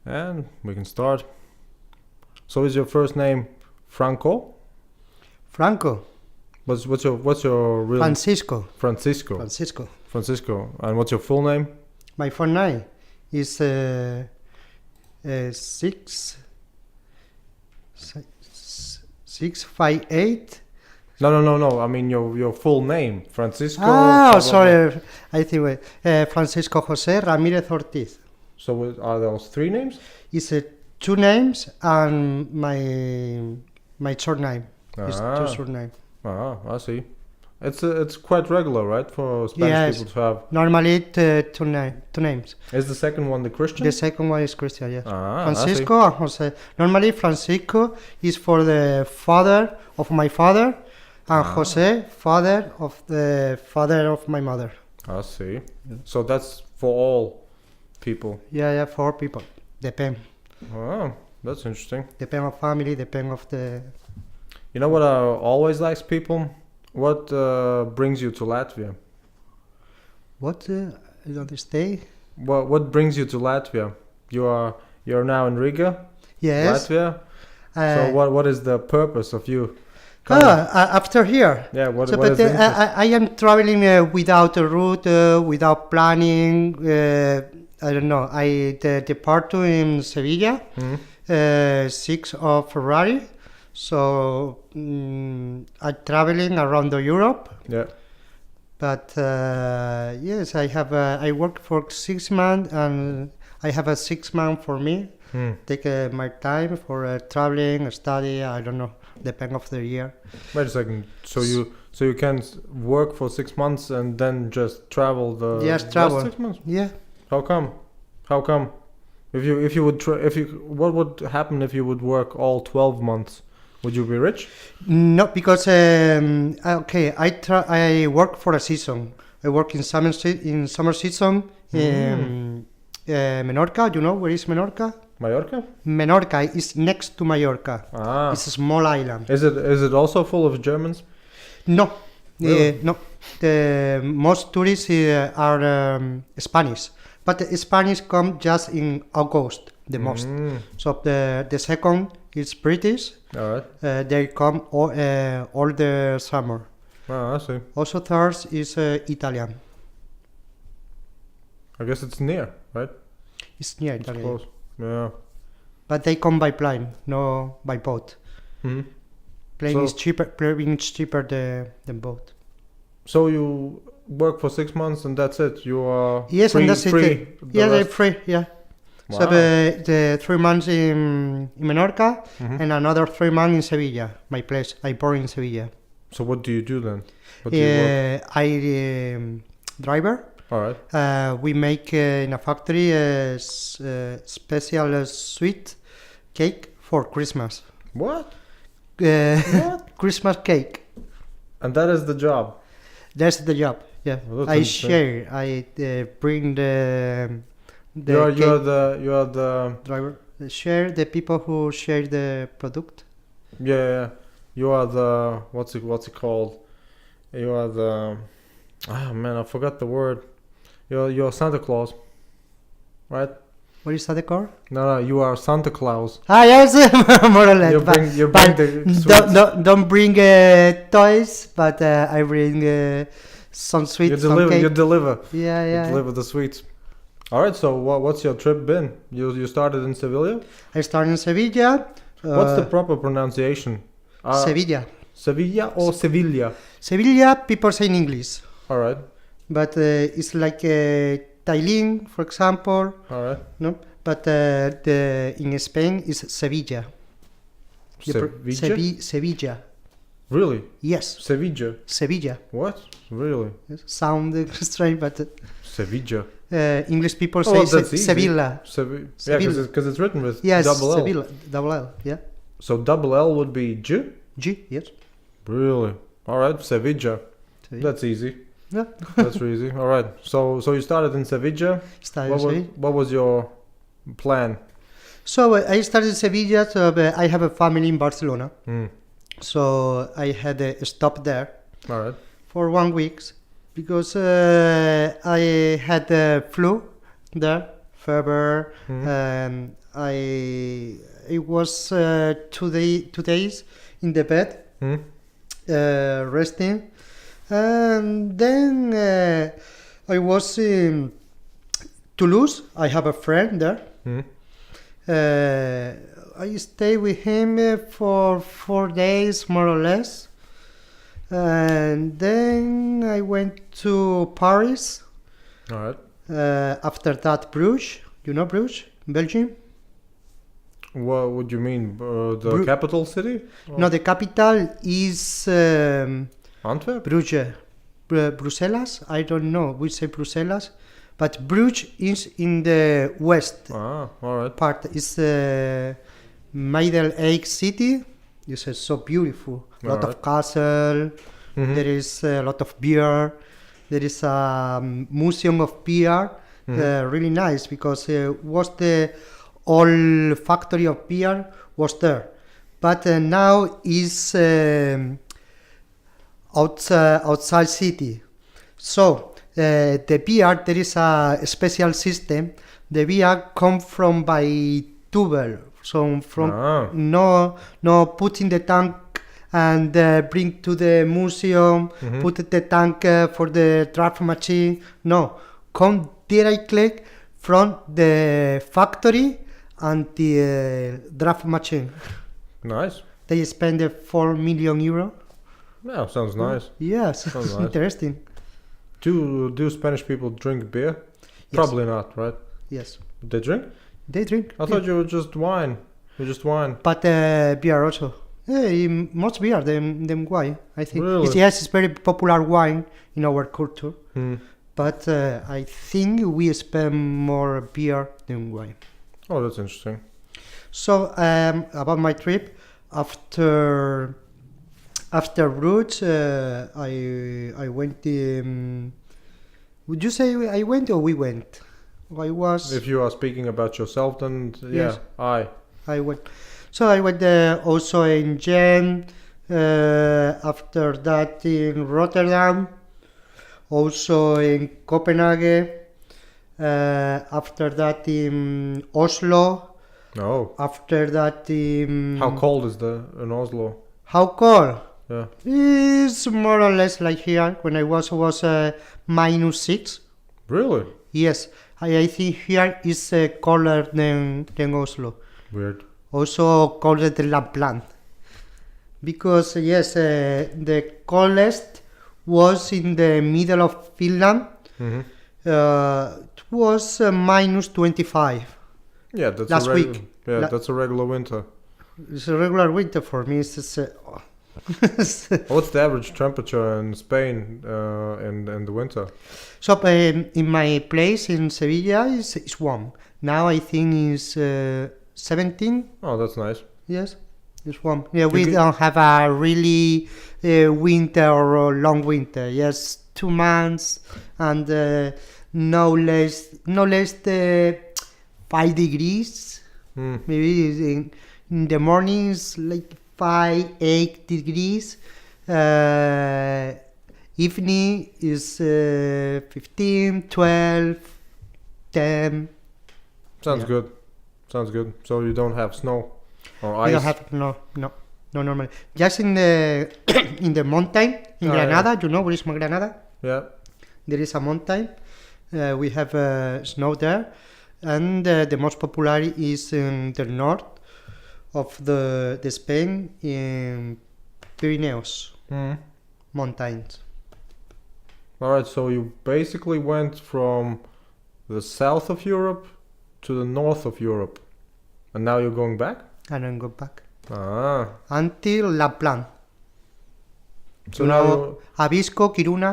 And we can start. So is your first name Franco? Franco. What's your real Francisco. Francisco? Francisco. Francisco. And what's your full name? My phone name is 658. No. I mean your full name, Francisco. Sorry. I think Francisco Jose Ramirez Ortiz. So are those three names? It's two names and my surname. It's two surname. I see. It's quite regular, right, for Spanish people to have. Normally two names. Is the second one the Christian? The second one is Christian, yes. Francisco and Jose. Normally Francisco is for the father of my father, and Jose, father of my mother. I see. Yeah. So that's for all people. Yeah, for people. Depend. Oh, that's interesting. Depend on family, depend of the. You know what I always ask people? What brings you to Latvia? What? I don't understand. What brings you to Latvia? You're now in Riga. Yes. Latvia. So what is the purpose of you? After here. Yeah. What is but the I am traveling without a route, without planning. I don't know. I depart in Sevilla, 6th of February. So I'm traveling around Europe. Yeah. But yes, I work for 6 months, and I have a 6 months for me. Take my time for traveling, study. I don't know, depend of the year. Wait a second. So you can work for 6 months and then just travel the travel. last 6 months? Yeah. How come? What would happen if you would work all 12 months? Would you be rich? No, because I work for a season. I work in summer season in Menorca. You know where is Menorca? Mallorca? Menorca is next to Mallorca. It's a small island. Is it also full of Germans? No. Really? No. The most tourists are Spanish, but the Spanish come just in August the most. So the second is British. All right. They come all the summer. I see. Also third is Italian. I guess it's near, right? It's near Italy. Close. Yeah. But they come by plane, no by boat. Plane is cheaper than boat. So you work for 6 months and that's it? You are yes, free, and that's free it. Yeah, they're free, yeah. Wow. So the 3 months in Menorca and another 3 months in Sevilla, my place. I born in Sevilla. So what do you do then? What do you work? I driver. All right. We make in a factory a special sweet cake for Christmas. What? What? Christmas cake. And that is the job? That's the job, yeah. Well, I share. I bring the you are the driver. Share the people who share the product. Yeah. You are the what's it called? You are the I forgot the word. You're Santa Claus, right? What is that called? No, you are Santa Claus. Yes, more or less. You bring the sweets. Don't bring toys, but I bring some sweets. You deliver. Yeah. You deliver the sweets. All right. So what's your trip been? You started in Sevilla. I started in Sevilla. What's the proper pronunciation? Sevilla. Sevilla or Sevilla? Sevilla. People say in English. All right. But it's like Tallinn, for example. All right. No, but in Spain is Sevilla. Sevilla. Really? Yes. Sevilla. What? Really? Yes. Sound strange, but Sevilla. English people say Sevilla. Yeah, because it's written with double L. Sevilla, double L. Yeah. So double L would be G. G. Yes. Really? All right. Sevilla. That's easy. Yeah. That's really easy. All right. So you started in Sevilla. What was your plan? So I started in Sevilla. So I have a family in Barcelona. So I had a stop there. All right. For 1 week because I had the flu there fever. Mhm. I was 2 days in the bed, Mhm. resting, and then I was in Toulouse. I have a friend there. Mhm. I stayed with him for 4 days, more or less. And then I went to Paris. All right. After that, Bruges. You know Bruges, Belgium? What would you mean? The Bru- capital city? No, the capital is Antwerp? Bruges. Brussels? I don't know. We say Brussels. But Bruges is in the west Ah, all right. part. It's Middle Age city. It's so beautiful. A lot Alright. of castle. Mhm. There is a lot of beer. There is a museum of beer. Really nice because was the old factory of beer was there, but now is outside city. So the beer, there is a special system. The beer come from by tubel, so from Ah. no put in the tank and bring to the museum, put the tank for the draft machine. No, come directly from the factory and the draft machine. Nice. They spend 4 million euro. Yeah, sounds nice. Yes, Sounds nice. interesting. Do Spanish people drink beer? Probably not, right? Yes, They drink? they drink. I thought you were just wine. You just wine. But beer also. Yeah, much beer than wine, I think. Really? Yes, it's very popular wine in our culture. Hmm. But I think we spend more beer than wine. Oh, that's interesting. So about my trip, after Roots, I went. Would you say I went or we went? I was. If you are speaking about yourself, then yeah, Yes. I. I went. So I went also in Ghent. After that in Rotterdam. Also in Copenhagen. After that in Oslo. Oh. After that in. How cold is the in Oslo? How cold? Yeah. It's more or less like here. When I was -6. Really? Yes, I think here is colder than Oslo. Weird. Also colder than Lapland. Because yes, the coldest was in the middle of Finland. Hmm. It was -25. Yeah, that's Last a week. Yeah, La- that's a regular winter. It's a regular winter for me. It's What's the average temperature in Spain in the winter? So in my place in Sevilla is warm. Now I think is 17. Oh, that's nice. Yes, it's warm. Yeah, we can- don't have a really winter or long winter. Yes, 2 months and no less 5 degrees. Hmm. Maybe in the mornings like 5-8 degrees. Evening is 15, 12, 10. Sounds Yeah. good. Sounds good. So you don't have snow or We ice? don't have no normally. Just in the in the mountain in Oh, yeah. Granada. You know where is Granada? Yeah. There is a mountain. We have snow there, and the most popular is in the north of the Spain in Pyrenees Hmm. mountains. All right. So you basically went from the south of Europe to the north of Europe, and now you're going back. And then go back Ah. until Lapland. So You now know Avisco, Kiruna.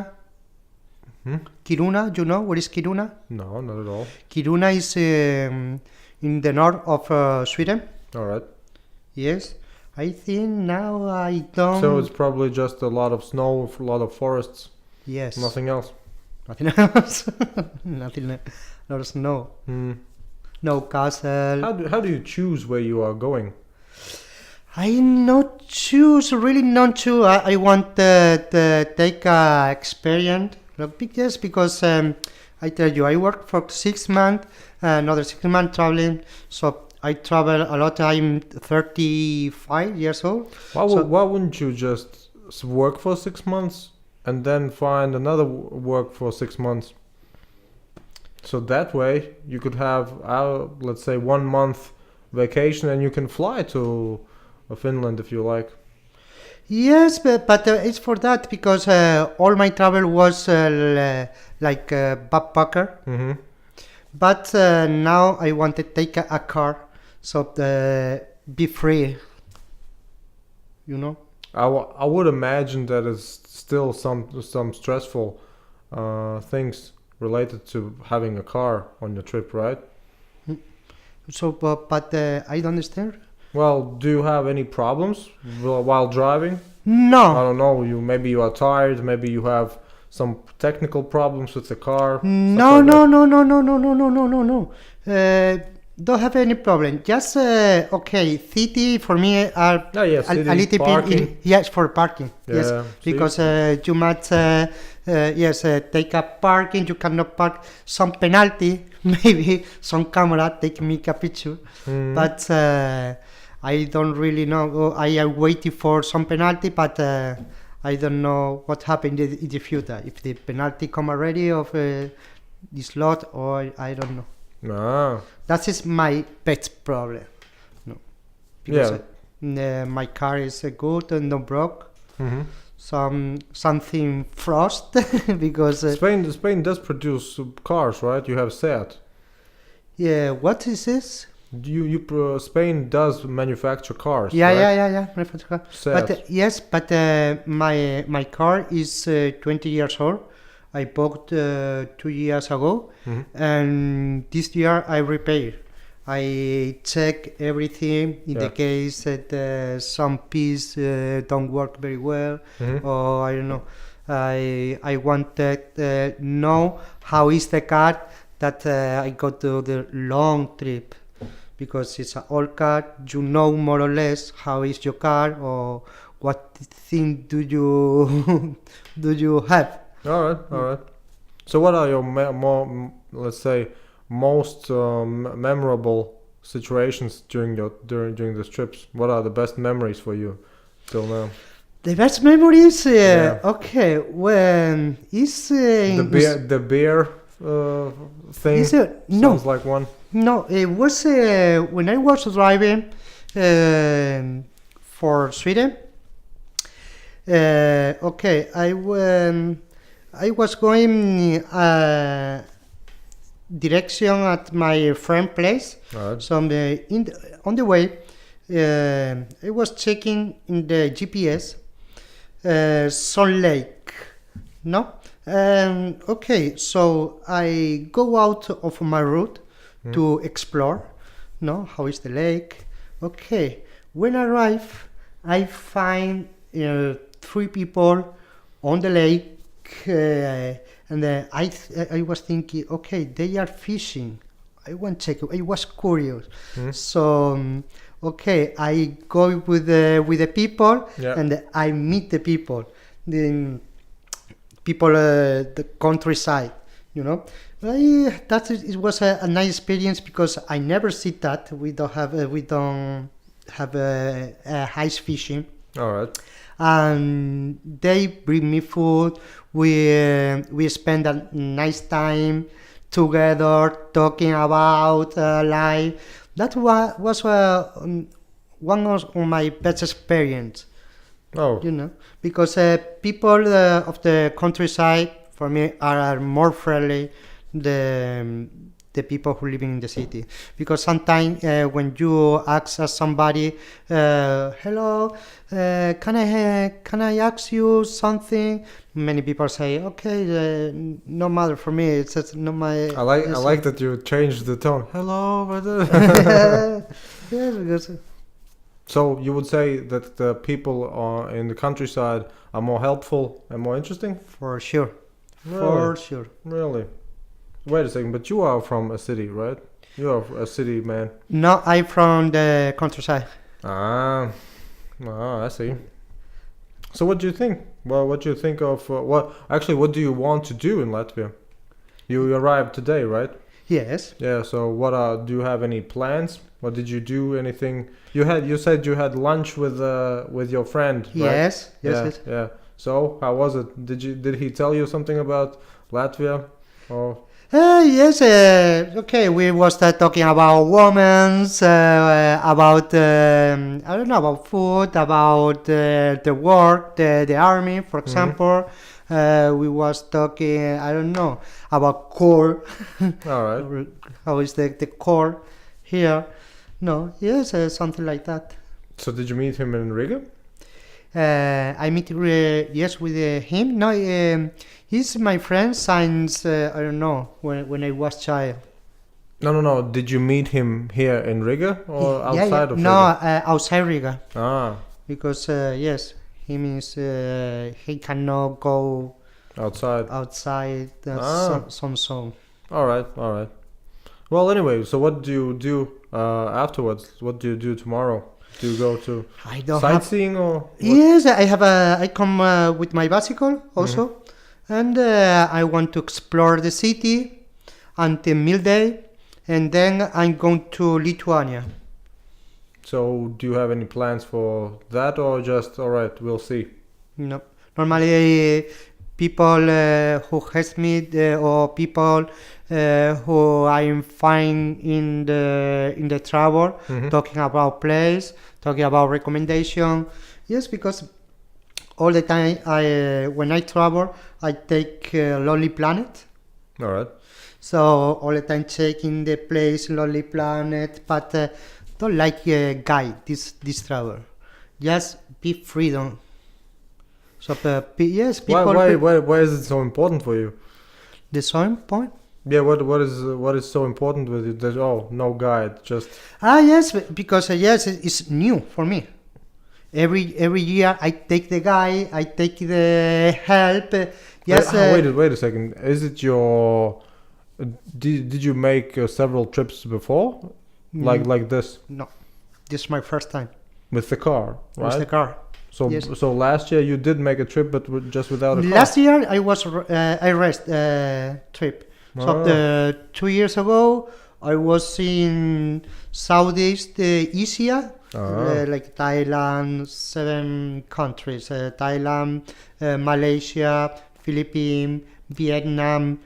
Hmm? Kiruna, you know where is Kiruna? No, not at all. Kiruna is in the north of Sweden. All right. Yes, I think now I don't. So it's probably just a lot of snow, a lot of forests, yes, nothing else. nothing else. Nothing else. No snow, Hmm. no castle. How do you choose where you are going? I not choose, really not choose. I want to take a experience, yes, because I tell you, I work for 6 months, another 6 months traveling. So I travel a lot. I'm 35 years old. Why wouldn't you just work for 6 months and then find another work for 6 months? So that way you could have, let's say, 1 month vacation and you can fly to Finland if you like. Yes, but it's for that because all my travel was like backpacker. Mm-hmm. But now I want to take a car, so be free. You know. I would imagine that it's still some stressful things related to having a car on your trip, right? So, but I don't understand. Well, do you have any problems while driving? I No, don't know. Maybe you are tired. Maybe you have some technical problems with the car. no, no, no, no, no, no, no, no, no, no, no. Don't have any problem. Just okay. City for me are Yeah, yeah. a little bit Parking. yes for parking. Yeah, Yes, see? because you must take a parking. You cannot park. Some penalty, maybe some camera take me a picture, but I don't really know. I am waiting for some penalty, but I don't know what happened in the future. If the penalty come already of this lot, or I don't know. Ah, That is my pet problem. No, because my car is good and not broke. mm-hmm. Something frost because Spain does produce cars, right? You have Seat. yeah. What is this? Spain does manufacture cars. Yeah, right? yeah. Reflector car. Seat. But yes, but my car is 20 years old. I bought 2 years ago, Mhm. and this year I repair. I check everything in Yeah. the case that some piece don't work very well, Mhm. or I don't know. I wanted know how is the car that I go to the long trip, because it's an old car. You know more or less how is your car or what thing do you do you have. All right. So, what are your more, let's say, most memorable situations during these trips? What are the best memories for you till now? The best memories, Yeah. okay, when is The beer thing is no, sounds like one. no, it was when I was driving for Sweden. Okay, I was going direction at my friend place. All right. So on the way, I was checking in the GPS Sun Lake. No, okay. So I go out of my route to explore. No, how is the lake? Okay. When I arrive, I find 3 people on the lake. And I was thinking, okay, they are fishing. I want to check. I was curious, so okay, I go with the people, Yeah. and I meet the people, the people, the countryside. You know, it was a nice experience because I never see that. We don't have ice fishing. All right. And they bring me food. We spend a nice time together talking about life. That was one of my best experience. Oh. You know, because people of the countryside for me are more friendly than the people who live in the city, because sometimes when you ask somebody, hello, can I ask you something, many people say, okay, no matter for me, it's just not my. I like that you changed the tone. Hello, brother. Yes, because So you would say that the people in the countryside are more helpful and more interesting? for sure, Really? for sure. Really? Wait a second, but you are from a city, right? You are a city man. No, I'm from the countryside. Ah, I see. So what do you think? Well, what do you think of what do you want to do in Latvia? You arrived today, right? Yes. Yeah. So what do you have any plans? What did you do? Anything? You said you had lunch with your friend, right? Yes. Yes. Yeah. Yes. Yeah. So how was it? Did he tell you something about Latvia? Or Yes, okay, we was talking about women's, about, I don't know, about food, about the work, the army, for example. We was talking, I don't know, about core, all right. how is the core here. No, yes, something like that. So did you meet him in Riga? I meet, yes, with him. No, he's my friend since, I don't know, when I was child. No. Did you meet him here in Riga or outside of No, Riga? outside Riga. Ah, Because, yes, he means he cannot go outside. outside some song. All right. Well, anyway, so what do you do afterwards? What do you do tomorrow? Do you go to I don't have. sightseeing or? What? Yes, I come with my bicycle also, and I want to explore the city until midday, and then I'm going to Lithuania. So do you have any plans for that or just all right? We'll see. No, normally people who has me or people who I find in the travel talking about place, talking about recommendation. Yes, because all the time when I travel I take Lonely Planet. All right. So all the time checking the place Lonely Planet, but don't like guide this travel. Just be freedom. So yes, people. Why is it so important for you? The same point. Yeah. What is so important with it? That no guide, just. Yes, because yes, it's new for me. Every year I take the guy, I take the help. Yes. Wait a second. Is it your? Did you make several trips before, like this? No, this is my first time With the car, right? with the car. So Yes. so last year you did make a trip, but just without a car. Last year I was I rest trip. So 2 years ago I was in Southeast Asia, like Thailand, 7 countries: Thailand, Malaysia, Philippines, Vietnam,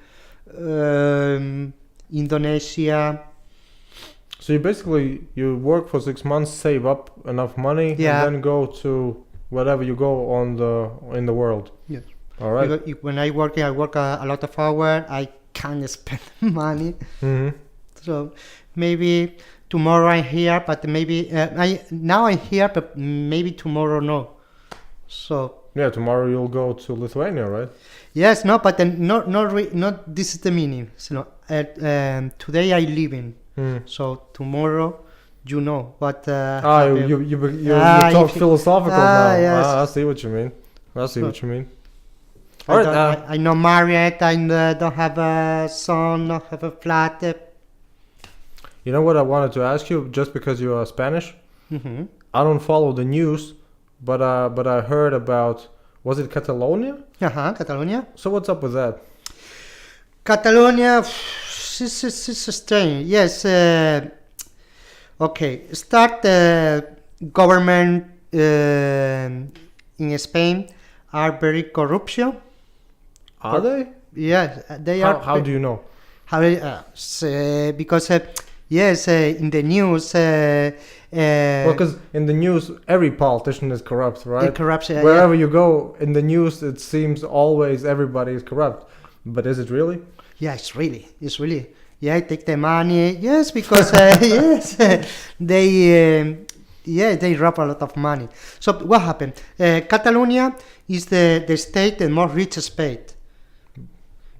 Indonesia. So you work for 6 months, save up enough money, Yeah. and then go to wherever you go in the world. Yes. All right. Because when I work a lot of hours. I can't spend money. So maybe tomorrow I'm here, but maybe now I'm here, but maybe tomorrow no. So Yeah, tomorrow you'll go to Lithuania, right? yes, no, but then not this is the meaning. So today I leaving. So tomorrow, you know, but you talk philosophical now. Yes. I see what you mean. What you mean. I All right. I'm not married. I don't have a son. Don't have a flat. You know what I wanted to ask you? Just because you are Spanish, Mm-hmm. I don't follow the news, but I heard about, was it Catalonia? Catalonia. So what's up with that? Catalonia, it's strange. Yes. Okay. Start government in Spain are very corruption. Are they? Yes, they are. How do you know? How? Because yes, in the news. Well, because in the news, every politician is corrupt, right? Corruption. Wherever you go in the news, it seems always everybody is corrupt. But is it really? Yeah, it's really. Yeah, take the money. Yes, because yes, they rob a lot of money. So what happened? Catalonia is the state, the most rich state.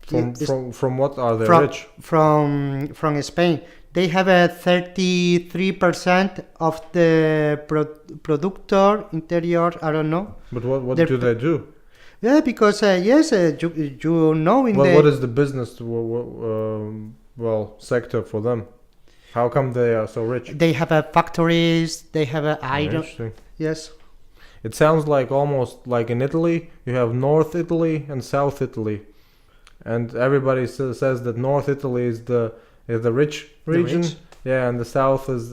From what are they rich? From Spain. They have a 33% of the productor interior. I don't know. But what do they do? Yeah, because yes, you know in what is the business sector for them? How come they are so rich? They have factories. They have iron. Interesting. Yes. It sounds like almost like in Italy, you have North Italy and South Italy. and everybody says that North Italy is the rich region. rich. Yeah, and the south is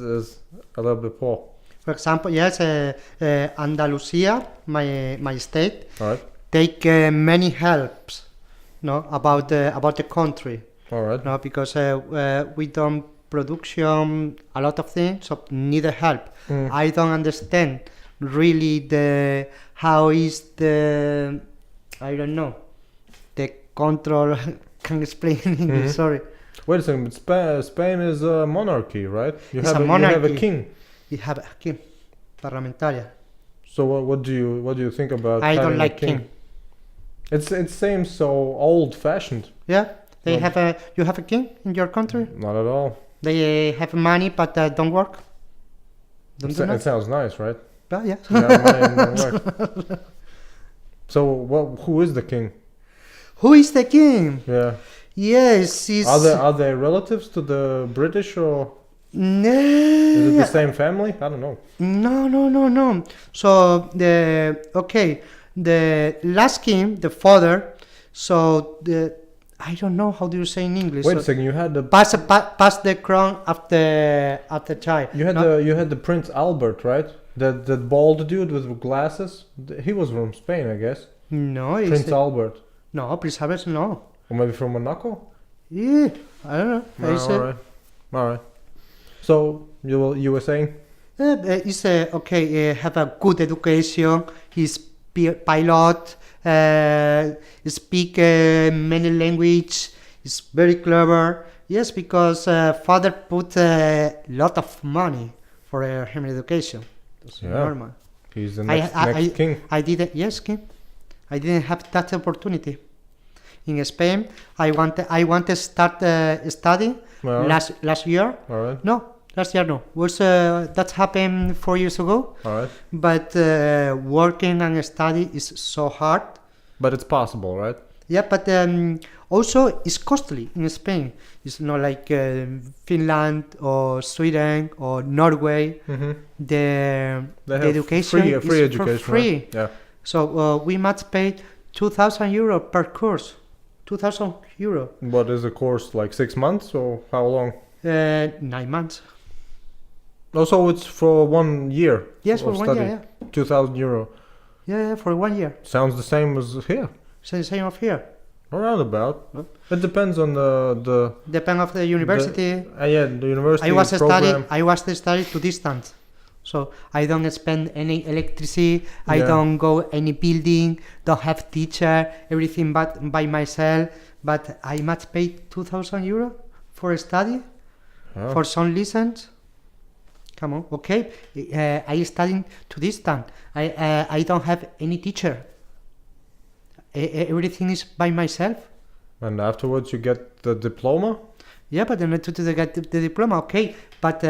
a little bit poor. For example, yes, Andalusia, my state, All right. take many helps, no, about the country, All right. no, because we don't production a lot of things, so need a help. Mm. I don't understand really how is the, I don't know, the control. Can explain in English. Mhm. Sorry, Wait a second, but Spain is a monarchy, right? You It's have a you have a monarchy. king. we have a king, parlamentaria. So what do you think about? I don't having a like king. It seems so old-fashioned. Yeah, they Well- have you have a king in your country. Not at all. They have money but don't work. Don't do It that. sounds nice, right? Well, yeah. You have money and don't work. So who is the king? Who is the king? Yeah. Yes, it's Are they relatives to the British, or is it the no, same family? I don't know. no. So the last king, the father. So I don't know how do you say in English. Wait a So second. You had the pass the crown of the child. you had no? the Prince Albert, right? That bald dude with glasses. He was from Spain, I guess. No, it's Prince Albert, no Prince Albert. No. or maybe from Monaco. Yeah, I don't know. No, all right. So you were saying? He's have a good education. He's pilot. Speak many language. He's very clever. Yes, because father put a lot of money for him education. That's Yeah. normal. He's the I- next I- king. I didn't. Yes, Kim. I didn't have that opportunity. In Spain, I wanted to start studying All right. last year. All right. No, last year no. Was that happened 4 years ago? All right. But working and study is so hard. But it's possible, right? Yeah, but also it's costly in Spain. It's not like Finland or Sweden or Norway. Mm-hmm. The They have education free is education, for free. right? Yeah. So we must pay 2,000 euro per course. 2,000 euro. What is the course, like 6 months, or how long? 9 months. Also, it's for 1 year. Yes, of for 1 study. year. 2,000 euro. Yeah, for 1 year. Sounds the same as here. Same of here. Around about. Huh? It depends on the Depend of the university. the university I was program. studying to distance, so I don't spend any electricity. I Yeah. don't go any building. Don't have teacher. Everything but by myself. But I must pay 2,000 euro for a study Yeah. for some lessons. Come on, okay. I studying to distance. I don't have any teacher. Everything is by myself. And afterwards, you get the diploma. Yeah, but then to get the diploma, okay. But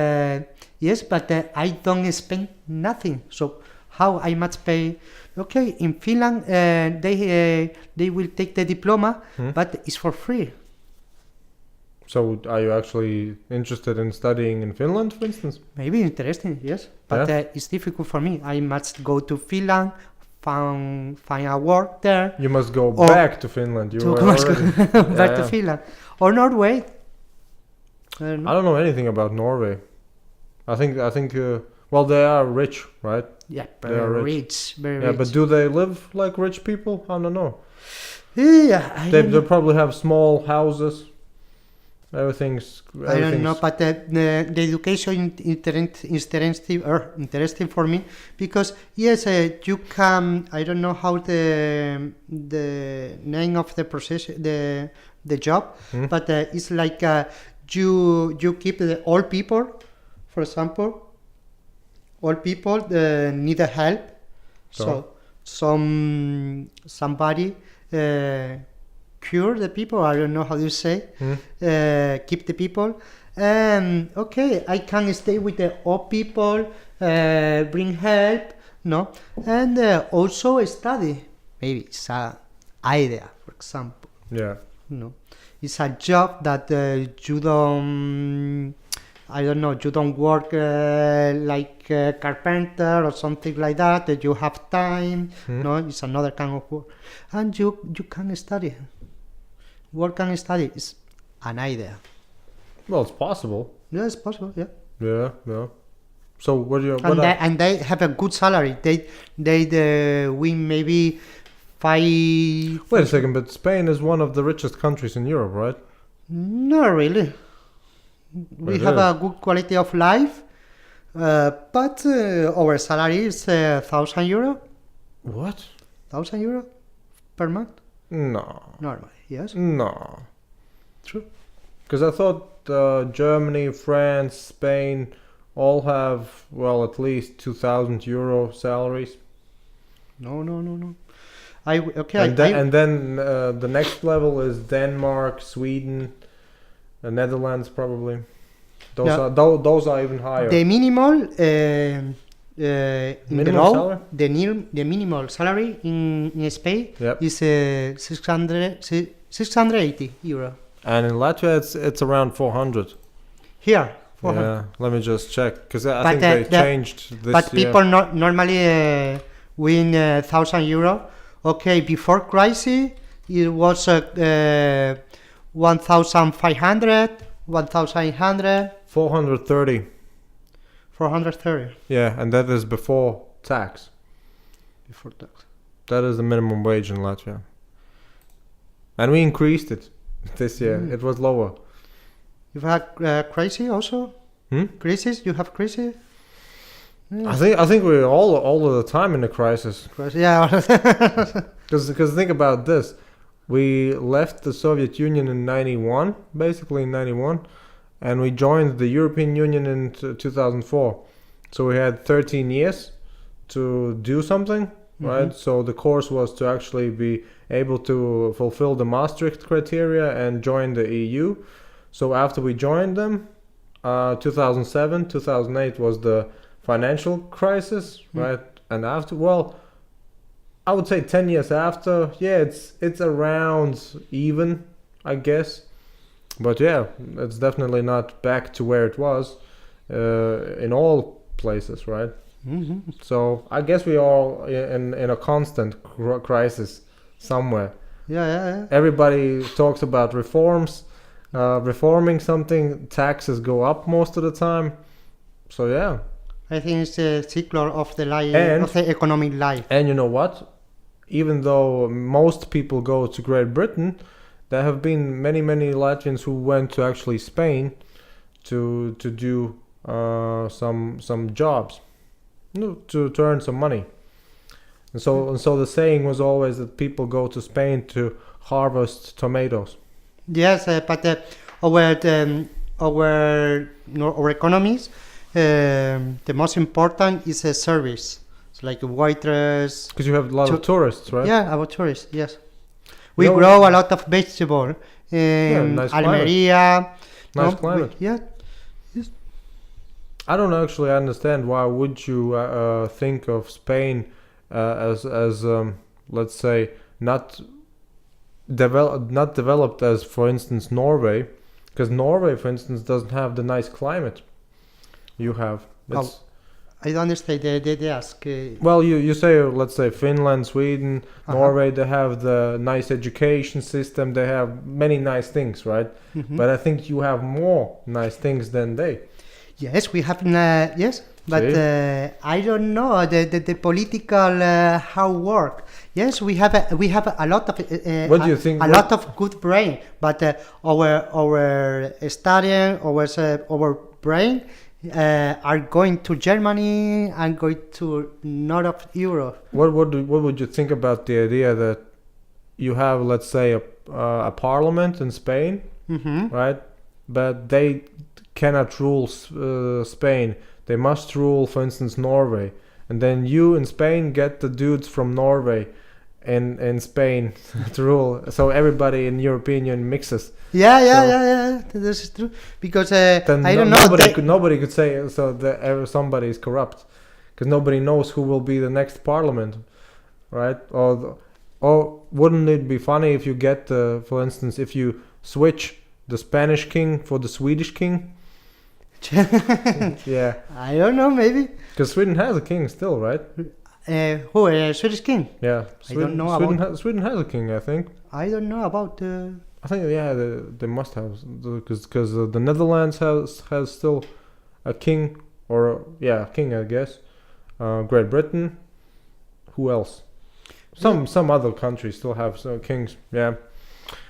yes, but I don't spend nothing. So how I must pay? Okay, in Finland they will take the diploma, Hmm. but it's for free. So, are you actually interested in studying in Finland, for instance? Maybe interesting, yes, but Yeah. it's difficult for me. I must go to Finland, find a work there. You must go Or- back to Finland. You to were must go already. back Yeah, to yeah. Finland or Norway. I don't know. I don't know anything about Norway. I think. Well, they are rich, right? Yeah, They are very rich. rich, very Yeah, rich. but do they live like rich people? I don't know. Yeah, I They don't know. probably have small houses. Everything's. I don't know, everything's- but the education interesting for me because yes, you can. I don't know how the name of the process the job, Hmm? but it's like you keep the old people, for example. Old people need a help, so somebody. Cure the people. I don't know how you say. Hmm? Keep the people. Okay, I can stay with the old people, bring help, no, and also study. Maybe it's a idea, for example. Yeah. No, it's a job that you don't. I don't know. You don't work like a carpenter or something like that. That you have time. Hmm? No, it's another kind of work, and you can study. work and study is an idea. Well, it's possible. Yeah, it's possible. Yeah. Yeah, yeah. So what do you? And they have a good salary. They win maybe 5. Wait a second, but Spain is one of the richest countries in Europe, right? Not really. We It have is. a good quality of life, but our salary is €1,000. What? €1,000 per month. No, Normally, yes. no. True. Because I thought Germany, France, Spain all have, well, at least €2,000 salaries. No. And then the next level is Denmark, Sweden, the Netherlands probably. Those are even higher. The minimal in the Minimum law, salary? the minimal salary in Spain Yep. is 680 euro. And in Latvia, it's around 400. Here, 400. Yeah, let me just check because I But, think they the- changed this But year. people normally win €1,000. Okay, before crisis it was 1,500, 1,800, 430. 430 Yeah, and that is before tax. before tax. That is the minimum wage in Latvia. And we increased it this year. Mm. It was lower. You've had crisis also? Hmm? Crisis? You have crisis? I think we're all of the time in a crisis. Yeah. Because think about this. We left the Soviet Union in 91, basically in 91, and we joined the European Union in 2004. So we had 13 years to do something, right? So the course was to actually be able to fulfill the Maastricht criteria and join the EU. So after we joined them, 2007, 2008 was the financial crisis, right? And after, well, I would say 10 years after, yeah, it's around even, I guess. But yeah, it's definitely not back to where it was in all places, right? Mm-hmm. So I guess we are in a constant crisis somewhere. Yeah. Everybody talks about reforms, reforming something. Taxes go up most of the time. So yeah. I think it's a cycle of the life, And- of the economic life. And you know what? Even though most people go to Great Britain, there have been many Latvians who went to actually Spain to do some jobs, to earn some money. And so the saying was always that people go to Spain to harvest tomatoes. Yes, but our economies, the most important is a service. It's like a waitress. Because you have a lot of tourists, right? Yeah, about tourists. Yes, we No- grow a lot of vegetable in nice Almeria. Nice climate. Yeah, I don't actually understand why would you think of Spain as let's say not developed as, for instance, Norway, because Norway, for instance, doesn't have the nice climate you have. It's, I don't understand. They ask. well, you say, let's say Finland, Sweden, Norway, they have the nice education system, they have many nice things, right? Mhm. But I think you have more nice things than they. Yes, we have. Yes, but See? I don't know the political how work. Yes, we have a lot of. What do you think- A what- lot of good brain, but our studying, our brain are going to Germany and going to north of Europe. What would you think about the idea that you have, let's say, a parliament in Spain, Mm-hmm. right? But they cannot rule Spain. They must rule, for instance, Norway. And then you in Spain get the dudes from Norway in Spain to rule. So everybody in European Union mixes. Yeah. This is true because Then I don't know. nobody could say so that somebody is corrupt, because nobody knows who will be the next parliament, right? Or wouldn't it be funny if you get, for instance, if you switch the Spanish king for the Swedish king? Yeah, I don't know. Maybe because Sweden has a king still, right? who Swedish king? Yeah, I don't know Sweden has a king, I think. I don't know about. I think they must have because the Netherlands has still a king king I guess. Great Britain. Who else? Some other countries still have kings. Yeah.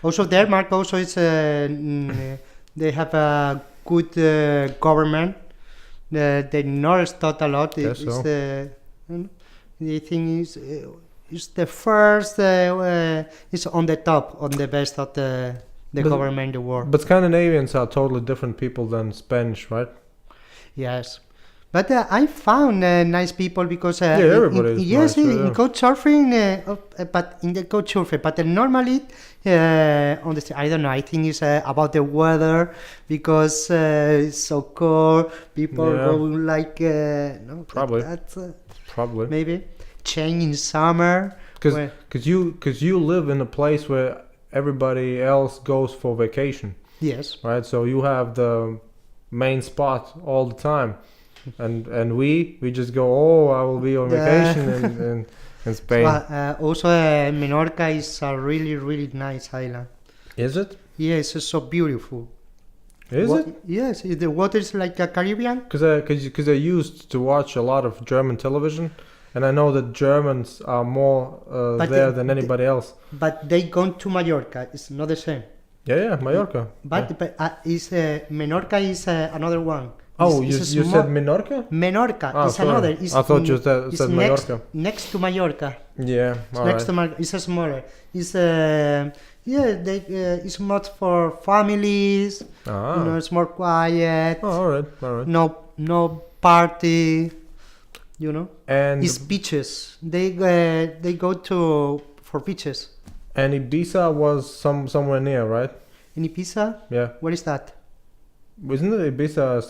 Also, Denmark also is they have a good government. The North taught a lot. Guess so. The thing is the first is on the top, on the best of the government in the world. But Scandinavians are totally different people than Spanish, right? Yes. But I found nice people because everybody is yes, nice, in couchsurfing, but in the couchsurfing, but normally on the I don't know. I think it's about the weather because it's so cold. People go like no, probably that's probably maybe change in summer because you live in a place where everybody else goes for vacation. Yes. Right. So you have the main spot all the time. And we just go. Oh, I will be on vacation in Spain. Also, Menorca is a really nice island. Is it? Yes, it's so beautiful. Is it? Yes, the water is like a Caribbean. Because I used to watch a lot of German television, and I know that Germans are more there than anybody else. But they go to Mallorca. It's not the same. Yeah, Mallorca. But Menorca is another one. Oh, you said Menorca? Menorca is another. I thought you said Mallorca. Next to Mallorca. Yeah, next to Mallorca. It's a smaller. It's it's more for families. It's more quiet. Oh, all right. No party. And it's beaches. They go for beaches. And Ibiza was somewhere near, right? In Ibiza? Yeah. What is that? Isn't it Ibiza?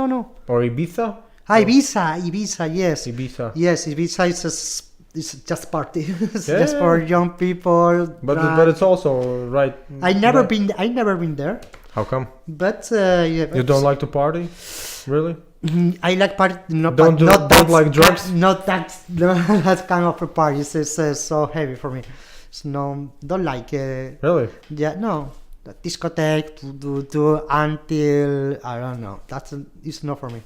No. Or Ibiza? Ibiza, yes. Ibiza. Yes, Ibiza is just party. It's just for young people. But it's also right. I never been there. How come? But you don't like to party, really? I like party. Don't like drugs. Not that kind of a party. It's so heavy for me. So don't like. Really? Yeah, no. The discotheque to until I don't know. It's not for me.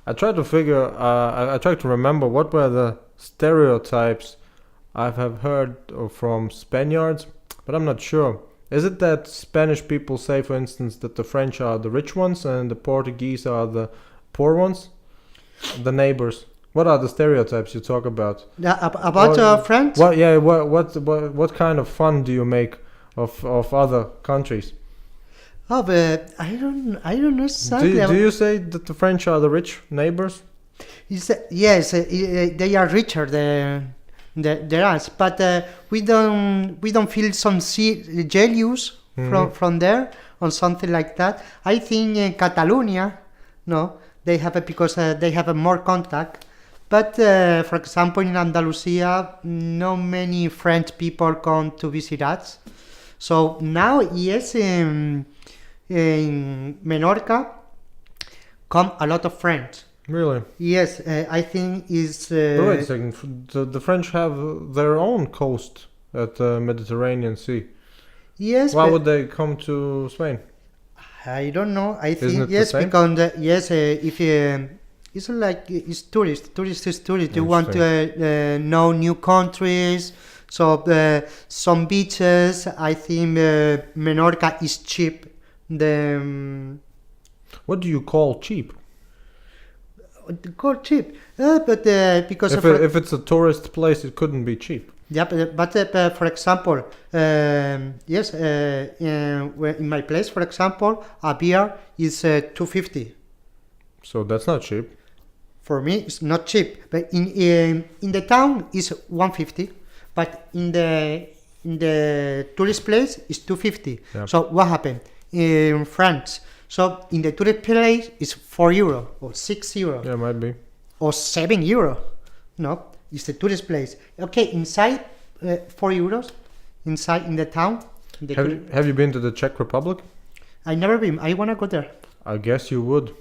I tried to figure. I tried to remember what were the stereotypes I have heard from Spaniards, but I'm not sure. Is it that Spanish people say, for instance, that the French are the rich ones and the Portuguese are the poor ones, the neighbors? What are the stereotypes you talk about? About French? What kind of fun do you make of other countries? Oh, but I don't know exactly. Do you say that the French are the rich neighbors? Yes, they are richer than us, but we don't feel some jealous from there or something like that. I think in Catalonia, no, they have it because they have a more contact. But for example, in Andalusia, not many French people come to visit us. So now, yes, in Menorca, come a lot of French. Really? Yes, I think is. But wait a second. The French have their own coast at the Mediterranean Sea. Yes. Why would they come to Spain? I don't know. I think Isn't it yes, the same? because if it's like it's tourist. Tourist is tourist. You want to know new countries. So some beaches. I think Menorca is cheap. What do you call cheap? Called cheap, but because if it's a tourist place, it couldn't be cheap. Yeah, but for example, yes, in my place, for example, a beer is $2.50. So that's not cheap. For me, it's not cheap, but in the town is $1.50, but in the tourist place is $2.50. Yeah. So what happened in France? So in the tourist place is €4 or €6. Yeah, might be. Or €7. No, it's the tourist place. Okay, inside €4 inside in the town. Have you been to the Czech Republic? I never been. I wanna go there. I guess you would.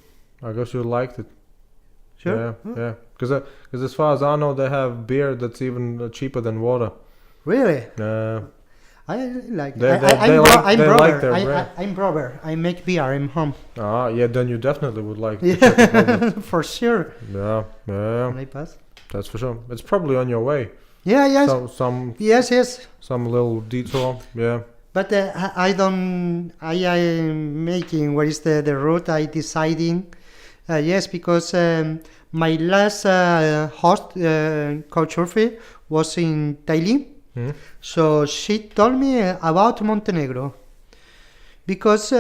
I guess you liked it. Sure. Yeah. Because as far as I know, they have beer that's even cheaper than water. Really? I like. They like their bread. I'm brother. I make beer in home. Ah, yeah. Then you definitely would like the Czech Republic. For sure. Yeah, yeah. Can I pass? That's for sure. It's probably on your way. Yeah, yes. Some Yes. some little detour. Yeah. But I don't. I am making. What is the route? I deciding. Yes, because my last host couchsurfing was in Thailand. So she told me about Montenegro. Because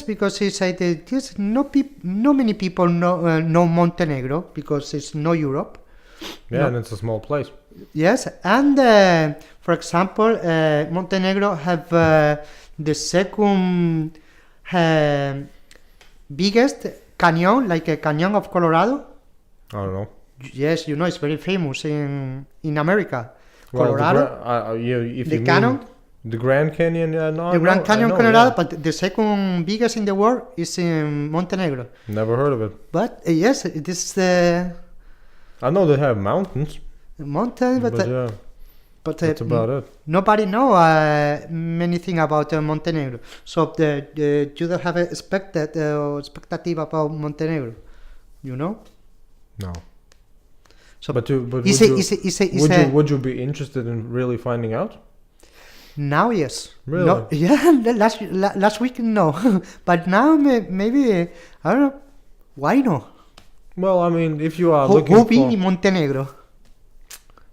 because he said that yes, no many people know Montenegro because it's no Europe. Yeah, No. and it's a small place. Yes, and for example, Montenegro have the second biggest canyon, like a canyon of Colorado. I don't know. Yes, you know it's very famous in America. Well, Colorado, if the you canyon, mean the Grand Canyon, no, the Grand Canyon, I know, Colorado, yeah. but the second biggest in the world is in Montenegro. Never heard of it. But yes, it is the I know they have mountains, mountain, but yeah, that's about it. nobody know many thing about Montenegro. So you don't have expectative about Montenegro, you know. No. So But would you be interested in really finding out? now yes. Really? No, yeah. Last week no, but now maybe I don't know. Why no? Well, I mean, if you are Who looking been for in Montenegro?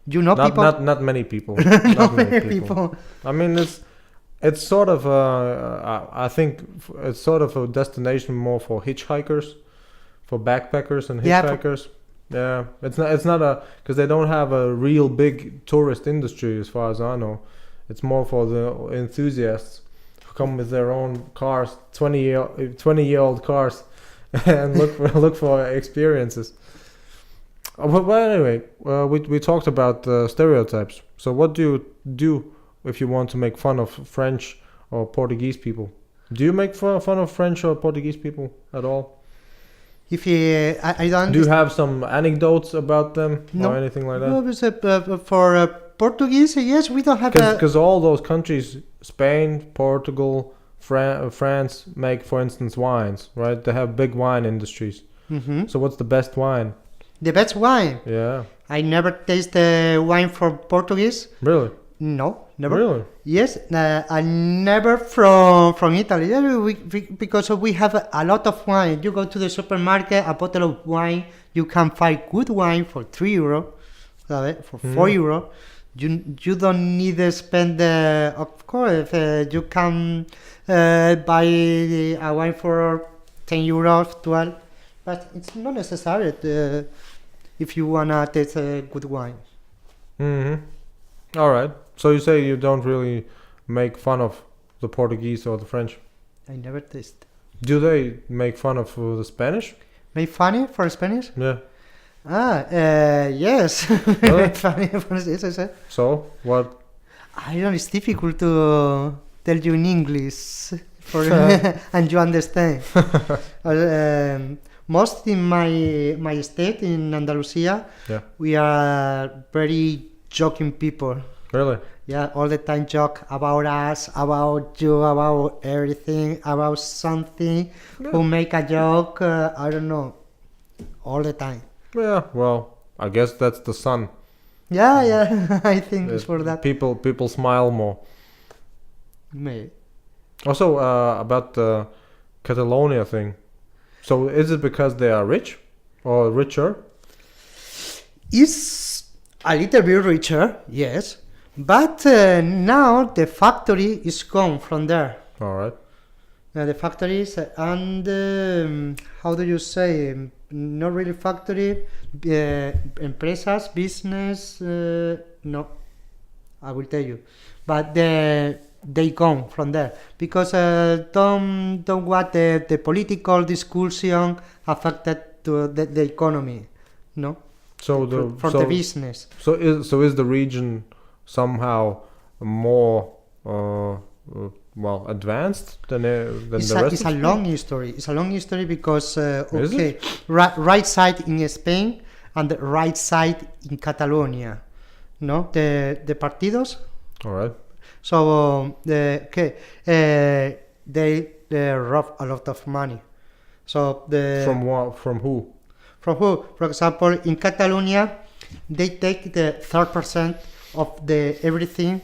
You know people. not many people. Not many people. I mean, it's sort of I think it's sort of a destination more for hitchhikers, for backpackers and Yeah, hitchhikers. Yeah, it's not a because they don't have a real big tourist industry as far as I know. It's more for the enthusiasts who come with their own cars, 20-year-old cars, and look for experiences. But anyway, we talked about stereotypes. So what do you do if you want to make fun of French or Portuguese people? Do you make fun of French or Portuguese people at all? If you, I don't. Do you have some anecdotes about them No. or anything like that? No, because, for Portuguese, yes, we don't have. Because all those countries, Spain, Portugal, France, make, for instance, wines, right? They have big wine industries. Mhm. So what's the best wine? The best wine. Yeah. I never taste the wine from Portuguese. Really? No, never. Really? Yes, I never from Italy. Yeah, because we have a lot of wine. You go to the supermarket, a bottle of wine, you can find good wine for €3, for €4. You don't need to spend. Of course, you can buy a wine for €10, 12, but it's not necessary if you wanna taste a good wine. Mm-hmm. All right. So you say you don't really make fun of the Portuguese or the French. I never taste. Do they make fun of the Spanish? Make funny for Spanish? Yeah. Yes. Really? Funny for yes. So what? I know it's difficult to tell you in English for and you understand. Most in my state in Andalusia, Yeah. we are very joking people. Really? Yeah, all the time joke about us, about you, about everything, about something. Yeah. Who make a joke? I don't know. All the time. Yeah. Well, I guess that's the sun. Yeah. I think it's for that. People smile more. Maybe. Also, about the Catalonia thing. So is it because they are rich or richer? It's a little bit richer, yes, but now the factory is gone from there. All right. The factories and how do you say? Not really factory, empresas, business. No, I will tell you, but they gone from there because don't want the political discussion affected to the economy, no. So the business. So is the region somehow more advanced than the rest? It's a long history. It's a long history because Is it? right side in Spain and the right side in Catalonia, no, the partidos. All right. So they rob a lot of money. So From what? From who? from who? For example, in Catalonia, they take the 3% of the everything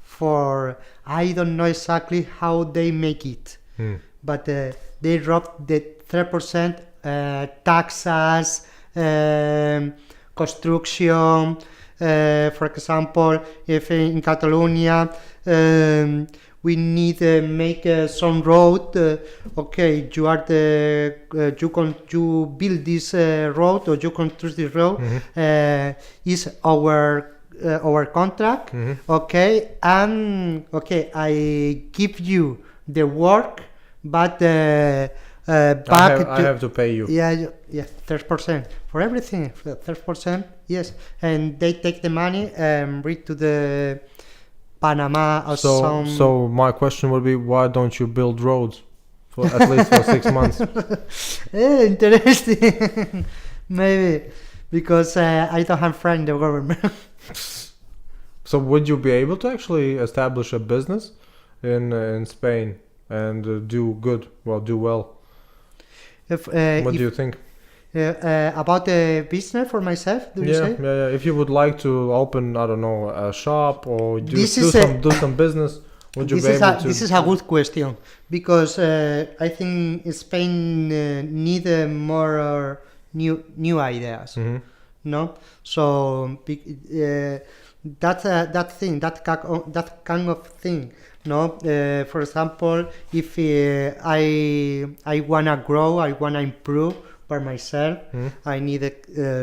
for I don't know exactly how they make it, but they rob the 3% taxes, construction. For example, if in Catalonia we need to make some road, okay, you are the you build this road or you construct this road, is our contract, okay, and okay, I give you the work, but back I have to pay you. yeah, 30% for everything, 30%, yes, and they take the money and bring to the Panama or some. So my question would be, why don't you build roads for at least for 6 months? Interesting. Maybe because I don't have friends in the government. So would you be able to actually establish a business in Spain and do well? If, What if, do you think? about the business for myself, do you say? Yeah. If you would like to open, I don't know, a shop or do some business, would you be able to? This is a good question because I think Spain need more new ideas. No, so that kind of thing. No, for example, if I wanna grow, I wanna improve by myself, I need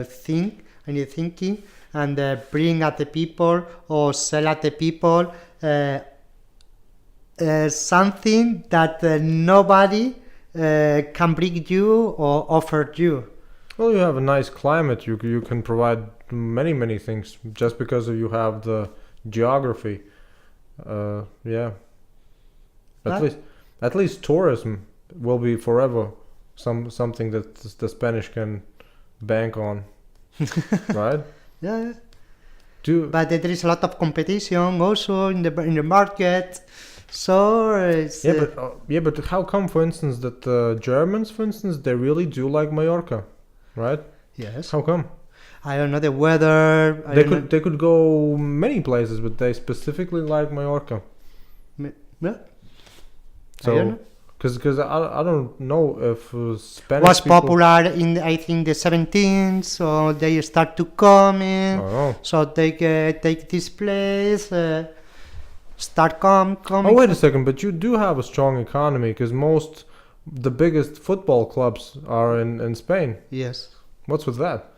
thinking and bring at the people or sell at the people something that nobody can bring you or offer you. Well, you have a nice climate. You can provide many things just because you have the geography. Yeah. At least tourism will be forever something that the Spanish can bank on, right? Yeah. But there is a lot of competition also in the market. So it's, but how come, for instance, that the Germans, for instance, they really do like Mallorca, right? Yes. How come? I don't know the weather. They could go many places, but they specifically like Mallorca. Yeah. So, I don't know. Because I don't know if Spanish was people... popular in I think the 17th, so they start to come in. Oh. So they take this place, start coming. Oh, wait a second, but you do have a strong economy because the biggest football clubs are in Spain. Yes. What's with that?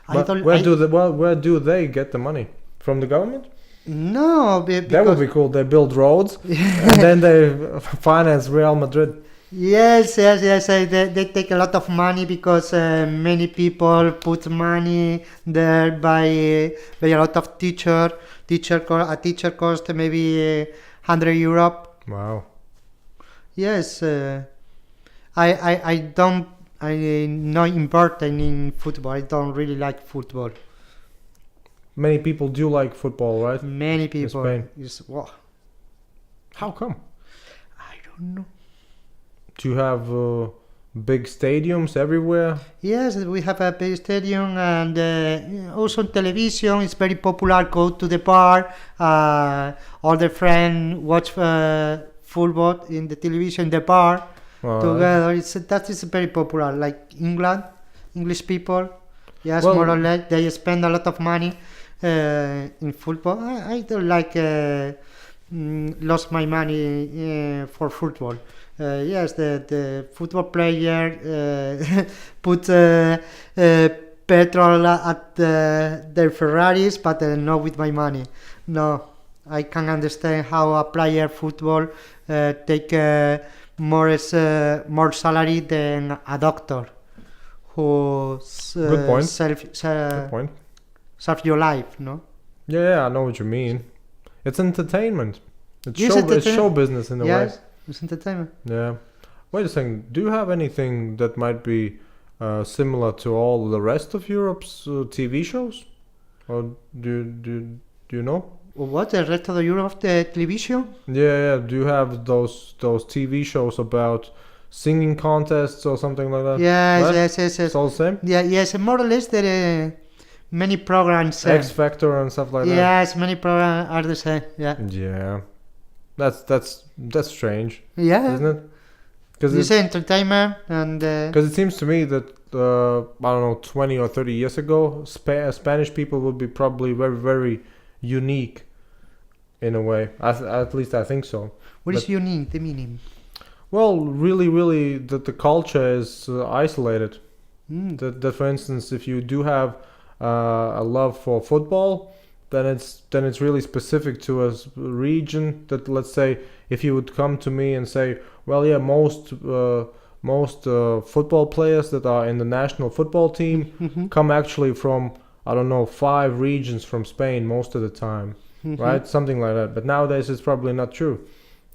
Where do they get the money? From the government? No, because that would be cool. They build roads and then they finance Real Madrid. Yes. They take a lot of money because many people put money there by a lot of a teacher cost maybe €100. Wow. Yes, I'm not important in football. I don't really like football. Many people do like football, right? Many people. In Spain. Wow. How come? I don't know. Do you have big stadiums everywhere? Yes, we have a big stadium, and also on television. It's very popular. Go to the bar. All the friends watch football in the television, the bar together. That is very popular. Like England, English people. Yes, well, more or less. They spend a lot of money in football. I don't like lost my money for football. Yes, the football player put petrol at their Ferraris, but not with my money. No, I can understand how a player football take more salary than a doctor who serve your life, no? Yeah, I know what you mean. It's entertainment. It's show business in a way. Yes, it's entertainment. Yeah. Wait a second. Do you have anything that might be similar to all the rest of Europe's TV shows? Or do you know? What the rest of the Europe the television? Yeah. Do you have those TV shows about singing contests or something like that? Yes, Right? yes. It's all the same. Yeah, yes, more or less there are many programs. X Factor and stuff like that. Yes, many programs are the same. Yeah. Yeah. That's strange, Yeah. isn't it? Because This entertainment and it seems to me that I don't know, 20 or 30 years ago, Spanish people would be probably very, very unique in a way. At least I think so. what is unique, the meaning? Well, really, that the culture is isolated. Mm. That for instance, if you do have a love for football, then it's really specific to a region. That, let's say, if you would come to me and say, well, yeah, most football players that are in the national football team Mm-hmm. come actually from, I don't know, 5 regions from Spain most of the time, Mm-hmm. right? Something like that. But nowadays it's probably not true.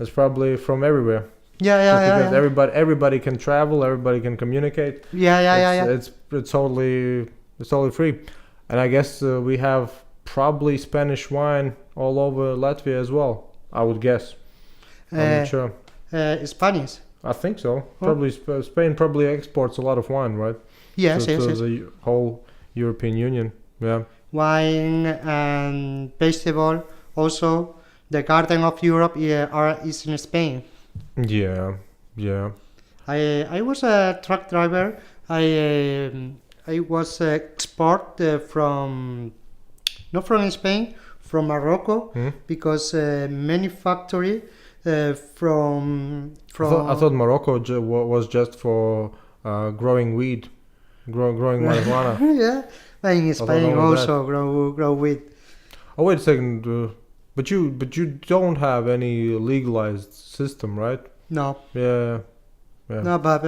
It's probably from everywhere. Yeah. Because everybody can travel, everybody can communicate. Yeah. It's totally free, and I guess we have probably Spanish wine all over Latvia as well. I would guess. I'm not sure. Spanish. I think so. Probably Spain probably exports a lot of wine, right? Yes, to yes. the whole European Union. Yeah. Wine and vegetable. Also, the Garden of Europe is in Spain. Yeah. I was a truck driver. I was export from not from Spain, from Morocco, because many factory from I thought Morocco was just for growing weed, growing marijuana. yeah, and in Spain only also grow wheat. Oh, wait a second. But you don't have any legalized system, right? No, Yeah. no, but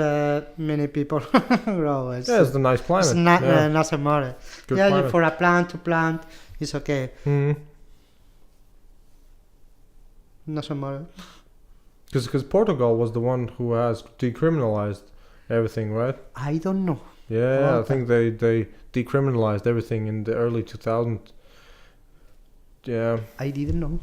many people grow. Yeah, it's a nice climate. It's not yeah. not a matter. Good Yeah, climate. for a plant to plant, it's okay. Not so matter. Because Portugal was the one who has decriminalized everything, right? I don't know. Yeah, Oh, I think they decriminalized everything in the early 2000s. Yeah. I didn't know.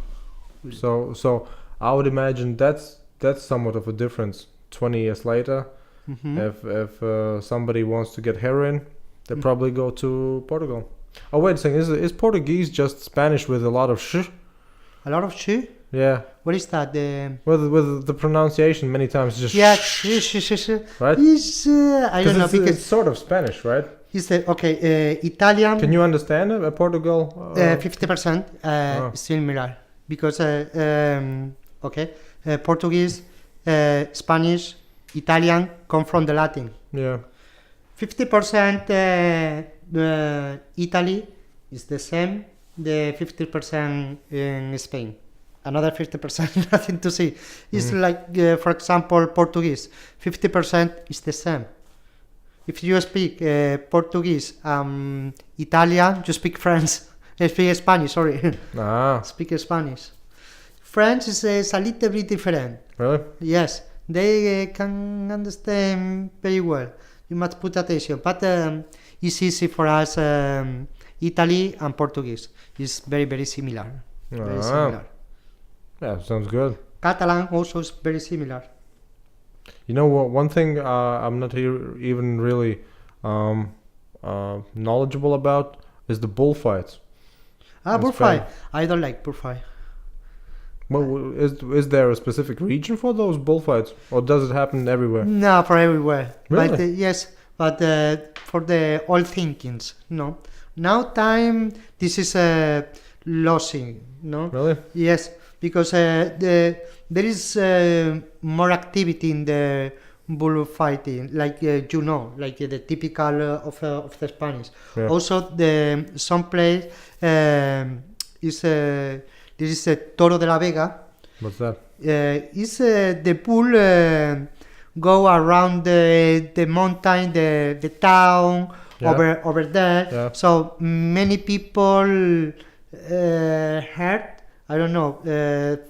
So I would imagine that's somewhat of a difference. 20 years later, Mm-hmm. if somebody wants to get heroin, they probably go to Portugal. Oh, wait a second. Is Portuguese just Spanish with a lot of sh? A lot of sh. Yeah. What is that? The With the pronunciation many times just yeah, sh, right? Is I don't know it's because sort of Spanish, right? it's the okay. Italian. Can you understand Portugal? 50% Oh. similar because Portuguese, Spanish, Italian come from the Latin. Yeah. 50% Italy is the same. The 50% in Spain. Another 50% nothing to see. It's like, for example, Portuguese. 50% is the same. If you speak Portuguese, Italian, you speak French. Speak Spanish, sorry. Ah, Speak Spanish. French is a little bit different. really? Yes, they can understand very well. You must put attention. But it's easy for us. Italy and Portuguese is very, very similar. Very Ah. similar. Yeah, sounds good. Catalan also is very similar. You know what? One thing I'm not here even really knowledgeable about is the bullfights. In Bullfight. Spain. I don't like bullfight. Well, is there a specific region for those bullfights, or does it happen everywhere? No, for everywhere. Really? But yes, but for the old thinkings, no. Now time, this is losing, no. Really? Yes, because there is more activity in the bullfighting, like like the typical of the Spanish. Yeah. Also, some place is this is a Toro de la Vega. What's that? Is the bull go around the mountain, the town, Yeah. over there. Yeah. So many people hurt. I don't know,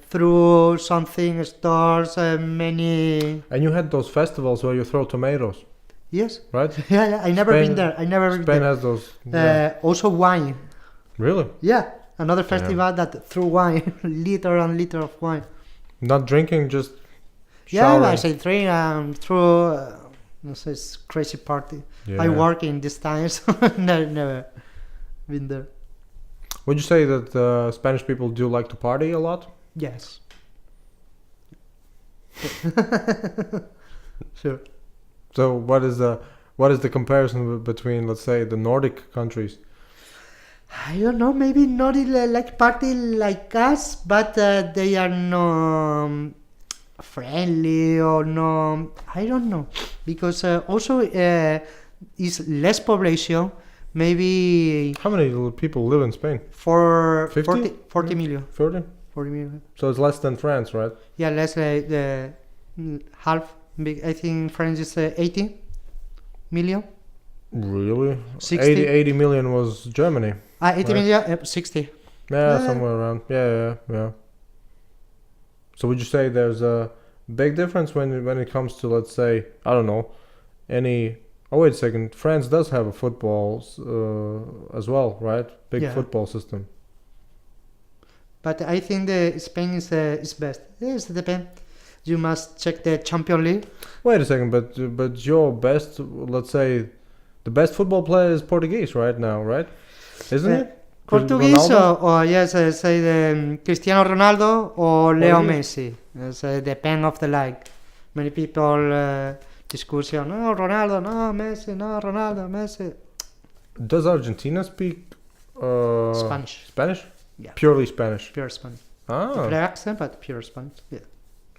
through something, stores, many. And you had those festivals where you throw tomatoes, Yes. right? Yeah. I never Spain- been there. I never been Spain there. has those. Yeah. Also wine. Really? Yeah. Another festival that through wine, liter and liter of wine. Not drinking, just Yeah, showering. I say drink through. It's crazy party. Yeah. I work in this time, so never been there. Would you say that Spanish people do like to party a lot? Yes. Sure. So what is the comparison between, let's say, the Nordic countries? I don't know. Maybe not like party like us, but they are no friendly or no. I don't know, because also is less population. Maybe How many people live in Spain? for 50? 40 million. 30? 40 million. So it's less than France, right? Yeah, less half. Big. I think France is 80 million. Really? 60. 80 million was Germany. 80 Right. million, 60. Yeah, somewhere around. Yeah. So would you say there's a big difference when it comes to, let's say, I don't know, any... Oh, wait a second. France does have a football as well, right? Big Yeah. football system. But I think the Spain is best. Yes, it depends. You must check the Champions League. Wait a second, but your best, let's say, the best football player is Portuguese right now, right? Isn't it? Portuguese Ronaldo? or yes, say the Cristiano Ronaldo or Leo Portuguese? Messi. It's depend of the like. Many people discussion. No, Ronaldo, no, Messi, no, Ronaldo, Messi. Does Argentina speak Spanish. Spanish? Yeah. Purely Spanish. Pure Spanish. Ah. Different accent, but pure Spanish. Yeah.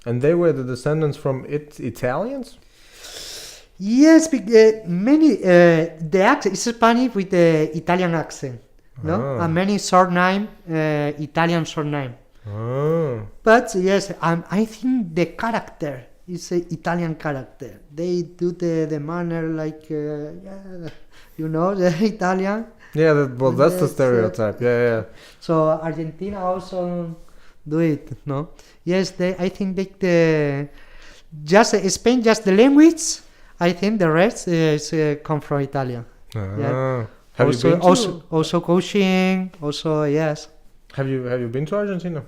And they were the descendants from Italians? Yes, many the accent is Spanish with the Italian accent, no, Ah. and many surname Italian surname. Ah. But yes, I think the character is a Italian character. They do the manner like you know, the Italian. Yeah, that's the Yes, stereotype. Yeah. So Argentina also do it, no? Yes, I think they just Spain, just the language. I think the rest is come from Italian. Ah. Yeah. Have also, you been to also coaching. Also, yes. Have you been to Argentina?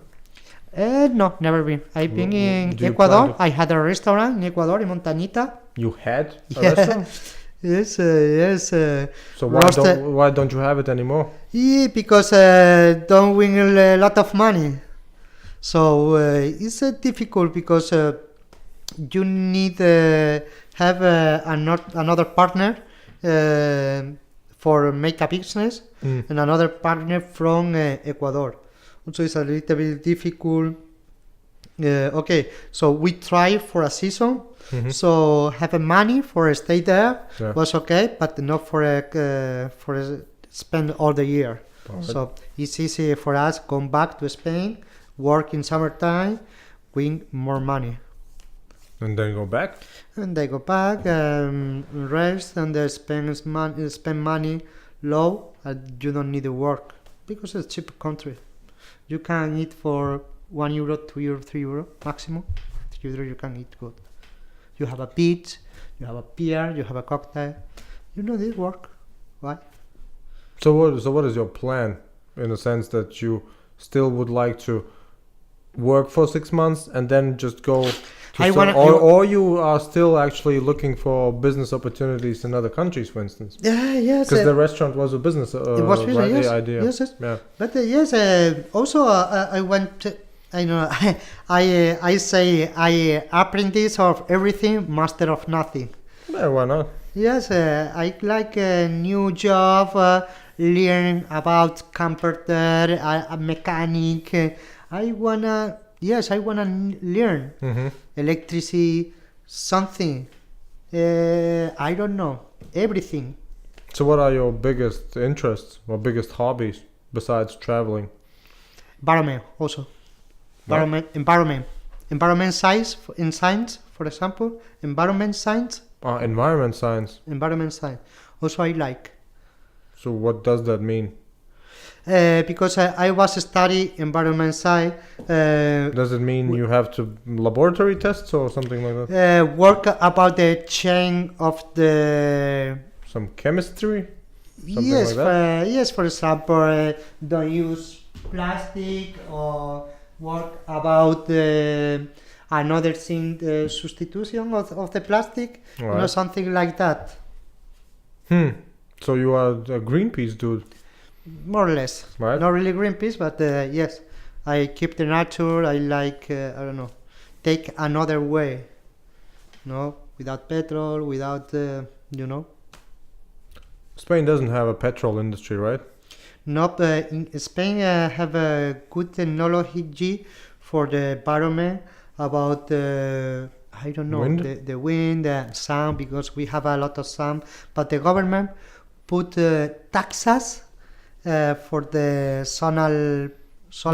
No, never been. I've been in Do you Ecuador. plan to- I had a restaurant in Ecuador in Montañita. You had a Yeah. restaurant? Yes, yes. So Roasted- why don't you have it anymore? Yeah, because don't win a lot of money. So it's difficult because you need have another partner for make a business and another partner from Ecuador. So it's a little bit difficult. Okay, so we try for a season. Mhm. So have money for a stay there Yeah. was okay, but not for spend all the year. Alright. So it's easy for us come back to Spain, work in summertime, win more money, And then go back? and they go back rest and they spend money low, and you don't need to work because it's a cheap country. You can eat for €1, €2, €3 maximum. €3 you can eat good. You have a beach, you have a beer, you have a cocktail. You know this work. Why? So what is your plan, in the sense that you still would like to work for 6 months and then just go to or you are still actually looking for business opportunities in other countries, for instance? Yes. Because the restaurant was a business, it was business, right? yes. The idea. Yes, yes. Yeah. But yes, also I went. I know. I say I apprentice of everything, master of nothing. Yeah, why not? Yes, I like a new job, learn about computer, a mechanic. I wanna learn Mm-hmm. electricity, something. I don't know, everything. So what are your biggest interests or biggest hobbies besides traveling? Environment also. What? Environment science in science, for example. Environment science. Environment science. Environment science. Also I like. So what does that mean? Because I was studying environment science. Does it mean you have to laboratory tests or something like that? Work about the chain of the. Some chemistry? Something Yes, like that? yes. For example, don't use plastic or work about another thing, the substitution of the plastic, Right. something like that, So you are a Greenpeace dude, more or less. right? Not really Greenpeace, but yes, I keep the nature. I like, I don't know, take another way, without petrol, without, Spain doesn't have a petrol industry, right? Not in Spain have a good technology for the environment about I don't know Wind? the wind and sun, because we have a lot of sun, but the government put taxes for the solar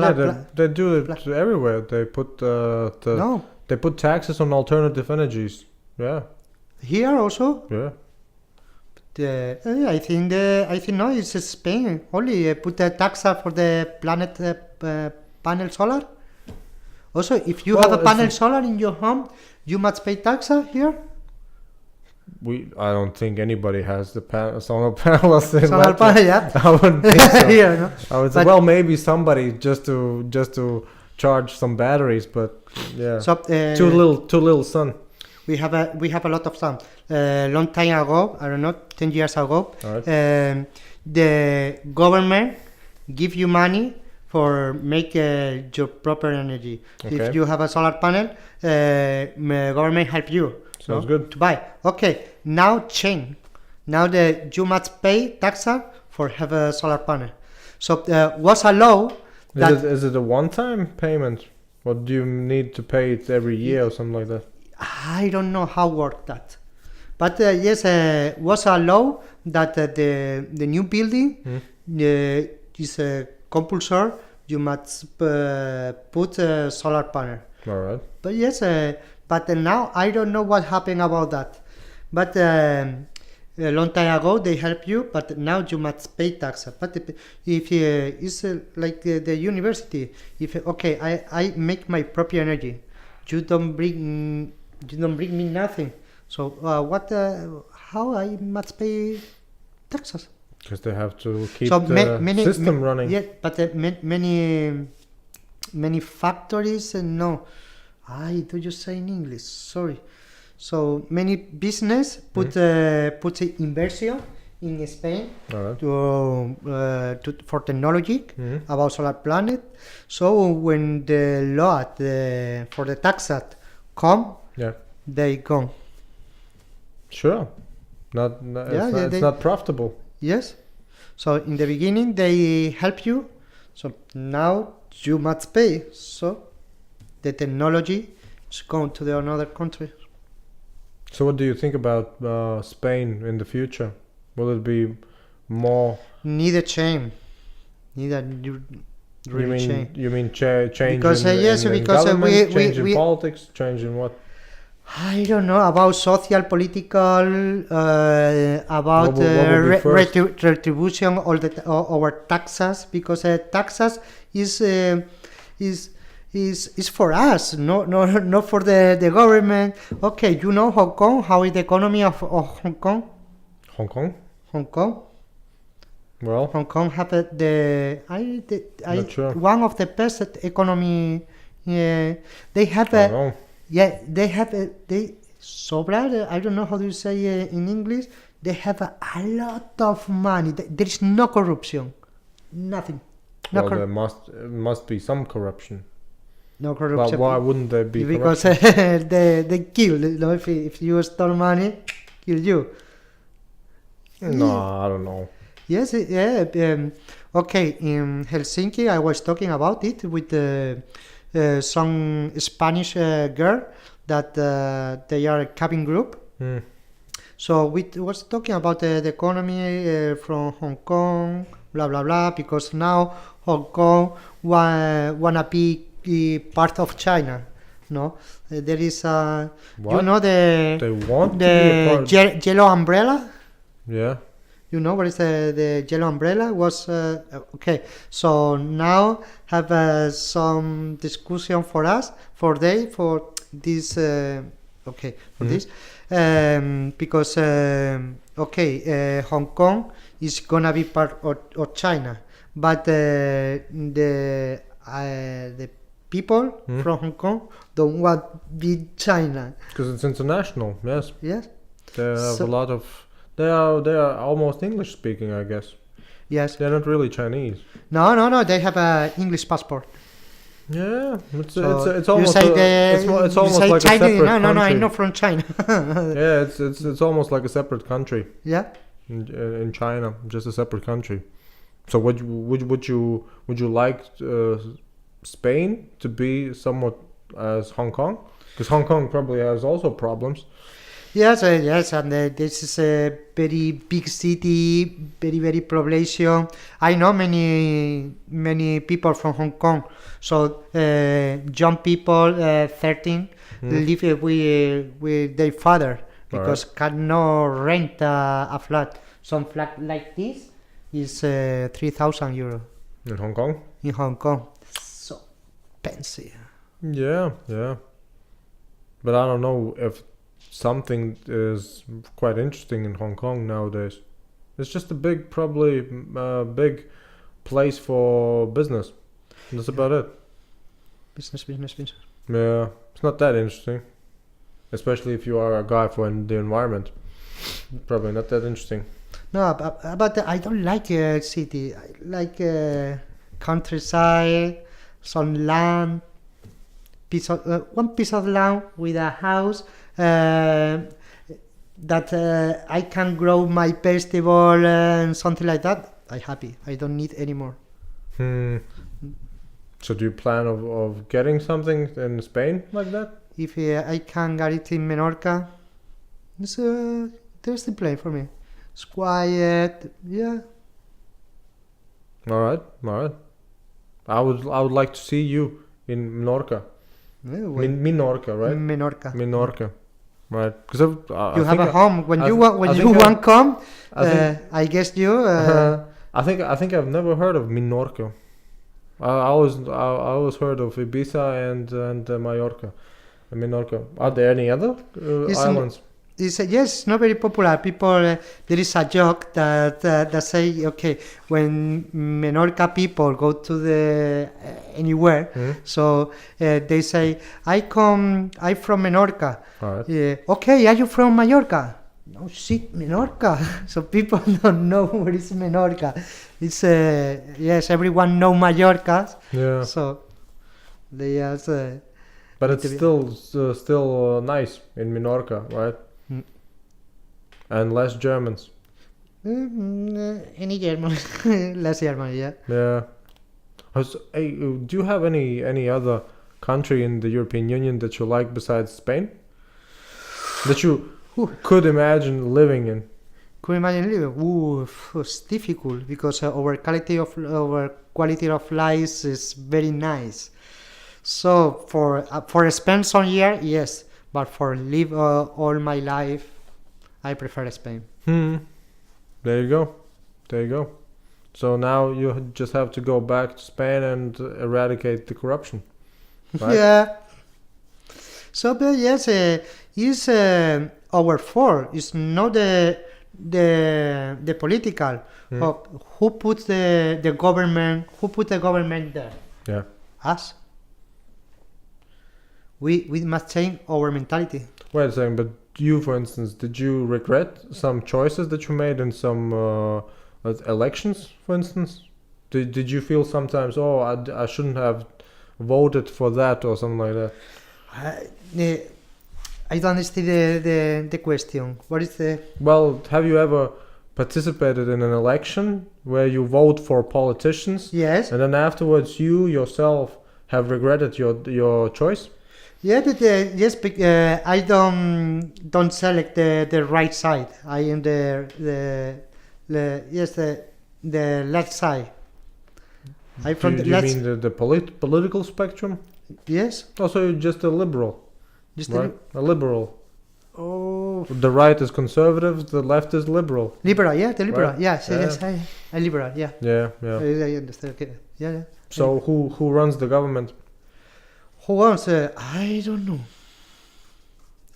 Yeah, pla- they do it everywhere. They put no, they put taxes on alternative energies. Yeah, here also. yeah. I think no, it's Spain only put a tax for the planet panel solar. Also, if you have a Well, panel solar in your home, you must pay tax here. I don't think anybody has the solar panels in Solar Latvia. panel, yeah. I wouldn't think so. Yeah, no? I would say, But- well, maybe somebody just to charge some batteries, but yeah, So too little sun. we have a lot of sun. Long time ago, I don't know, 10 years ago, Alright. the government give you money for make your proper energy. Okay. If you have a solar panel, government help you. Sounds good. To buy. Okay, now change. Now you must pay tax for have a solar panel. So was a law that Is it a one-time payment, or do you need to pay it every year or something like that? I don't know how work that, but yes, was a law that the new building is compulsory. You must put a solar panel. All right. But yes, but now I don't know what happened about that. But a long time ago they help you, but now you must pay tax. But if it's like the university, if okay, I make my proper energy, you don't bring me nothing. So what? How I must pay taxes? Because they have to keep So the system running. Yeah, but many factories no. Do you say in English? Sorry. So many business put inversion in Spain All right. for technology Mhm. about solar planet. So when the law for the tax act come, Yeah. they go. Sure. Not, Yeah, it's not profitable. Yes. So in the beginning they help you. So now you must pay. So the technology is going to the another country. So what do you think about Spain in the future? Will it be more? Need a change. Need a really change. You mean change Because, in, yes, in because, government, change in we- politics, change in what? I don't know about social, political, about What will be first? retribution, our taxes, because taxes is for us, not for the government. Okay, you know Hong Kong, how is the economy of Hong Kong? Hong Kong? Hong Kong. Well, Hong Kong have Not sure. one of the best economy. They have I don't know. they have I don't know how do you say in English. They have a lot of money. There is no corruption, nothing, no, Well, there must be some corruption. no But corruption. why wouldn't there be Because corruption? they kill. If you stole money, kill you. No, I don't know. Yes, okay. In Helsinki, I was talking about it with some Spanish girl that they are a cabin group. Hmm. So we was talking about the economy from Hong Kong, blah blah blah. Because now Hong Kong wanna be part of China. No, there is a What? the They want to be a part. yellow umbrella. Yeah. You know what is the yellow umbrella was okay. So now have some discussion for us for this this because Hong Kong is gonna be part of China, but the people from Hong Kong don't want be China. Because it's international. Yes, Yes. they have So- a lot of. They are almost English speaking, I guess. Yes. They're not really Chinese. No. They have a English passport. Yeah, it's So almost you say it's almost you say like China, a separate no, country. I'm not from China. Yeah, it's almost like a separate country Yeah. in China, just a separate country. So would you like Spain to be somewhat as Hong Kong? Because Hong Kong probably has also problems. Yes, and this is a very big city, very population. I know many people from Hong Kong. So young people, 13, live with their father because cannot rent a flat. Some flat like this is 3,000 euro In Hong Kong? in Hong Kong. So expensive. Yeah. But I don't know if something is quite interesting in Hong Kong nowadays. It's just a big place for business. That's about it. Business. Yeah, it's not that interesting. Especially if you are a guy for the environment. Probably not that interesting. No, but I don't like city. I like countryside, some land, one piece of land with a house that I can grow my vegetable and something like that. I'm happy. I don't need any more. So do you plan of getting something in Spain like that? If I can get it in Menorca, it's a interesting place for me. It's quiet, yeah. All right. I would like to see you in Menorca. Minorca, right? Menorca. Minorca, right? Because You have a home when I you th- want when I you think I- want come. I think- I guess you. I think I've never heard of Minorca. I always heard of Ibiza and Mallorca, Minorca. Are there any other islands? It's not very popular. People, there is a joke that say, okay, when Menorca people go to the anywhere, so they say, I'm from Menorca. All right. Okay, are you from Mallorca? No shit, Menorca. So people don't know where is Menorca. It's yes, everyone know Mallorca. Yeah. So they ask. But it's still nice in Minorca, right? Mm. And less Germans. Any German, less German, yeah. Yeah. Hey, do you have any other country in the European Union that you like besides Spain? That you could imagine living in? Could you imagine living? Ooh, it's difficult because our quality of life is very nice. So for spend some year, yes, but for live all my life, I prefer Spain. There you go. So now you just have to go back to Spain and eradicate the corruption. Right? Yeah. So but yes, is our fault. It's not the political. Who put the government? Who put the government there? Yeah. Us. We must change our mentality. Wait a second, but you, for instance, did you regret some choices that you made in some elections, for instance? Did you feel sometimes, I shouldn't have voted for that or something like that? I don't understand the question. What is the... Well, have you ever participated in an election where you vote for politicians? Yes. And then afterwards you yourself have regretted your choice? Yeah, but yes, I don't select the right side. I am the left side. I from Do the you left. mean the political spectrum? Yes. Also, you're just a liberal, Just right? A liberal. Oh, The right is conservative, the left is liberal. liberal. Yeah, the liberal. Right. Yes, Yeah. yes, I liberal. Yeah. Yeah. I understand. Okay. Yeah. So who runs the government? Who else? I don't know.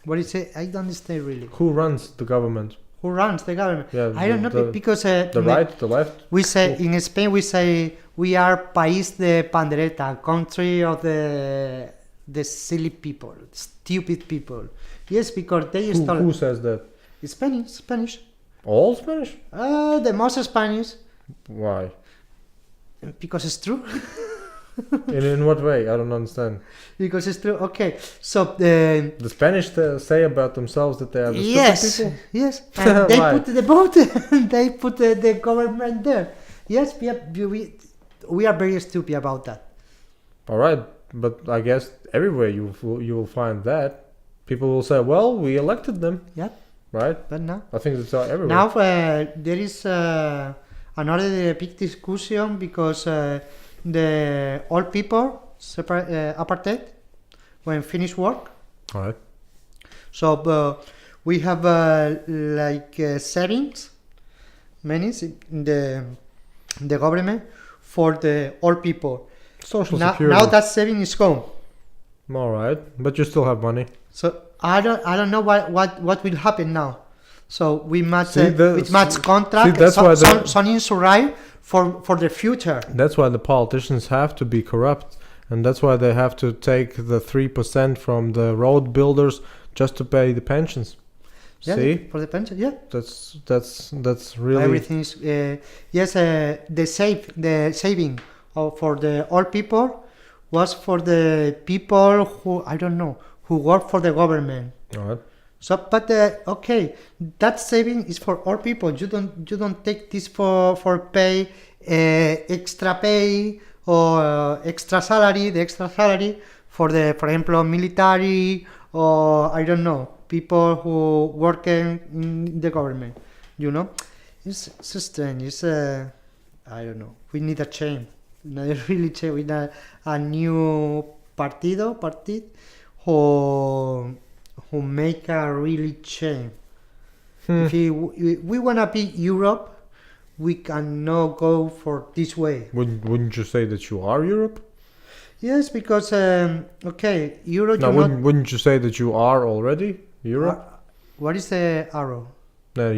What is it? I don't understand really. Who runs the government? Who runs the government? Yeah, I don't know because the right, the left. we say in Spain we say we are país de pandereta, country of the silly people, stupid people. Yes, because they start. Who says that? Spanish. All Spanish? The most Spanish. Why? Because it's true. In what way? I don't understand. Because it's true. Okay, so The Spanish say about themselves that they are the stupid people? yes, and they Why? put the vote, they put the government there. Yes, we are very stupid about that. All right, but I guess everywhere you will find that. People will say, well, we elected them. Yeah. Right? But now? I think it's everywhere. Now there is another big discussion because the old people apartheid when finish work. All right. So we have savings, many in the government for the old people. Social Security. security. Now that saving is gone. All right, but you still have money. So I don't know what will happen now. So we must contract that's why some insurance for the future. That's why the politicians have to be corrupt, and that's why they have to take the 3% from the road builders just to pay the pensions. Yeah, see, for the pension. Yeah, that's really everything is the saving for the old people was for the people who I don't know who work for the government. All right. So, but okay, that saving is for all people. You don't take this for pay extra pay or extra salary. The extra salary for example, military or I don't know people who work in the government. You know, it's strange. It's I don't know. We need a change. We really change. We need a new party who make a really change. If we want to be Europe, we cannot go for this way. Wouldn't you say that you are Europe? Yes, because okay, Europe. No, wouldn't you say that you are already Europe? What is the arrow? That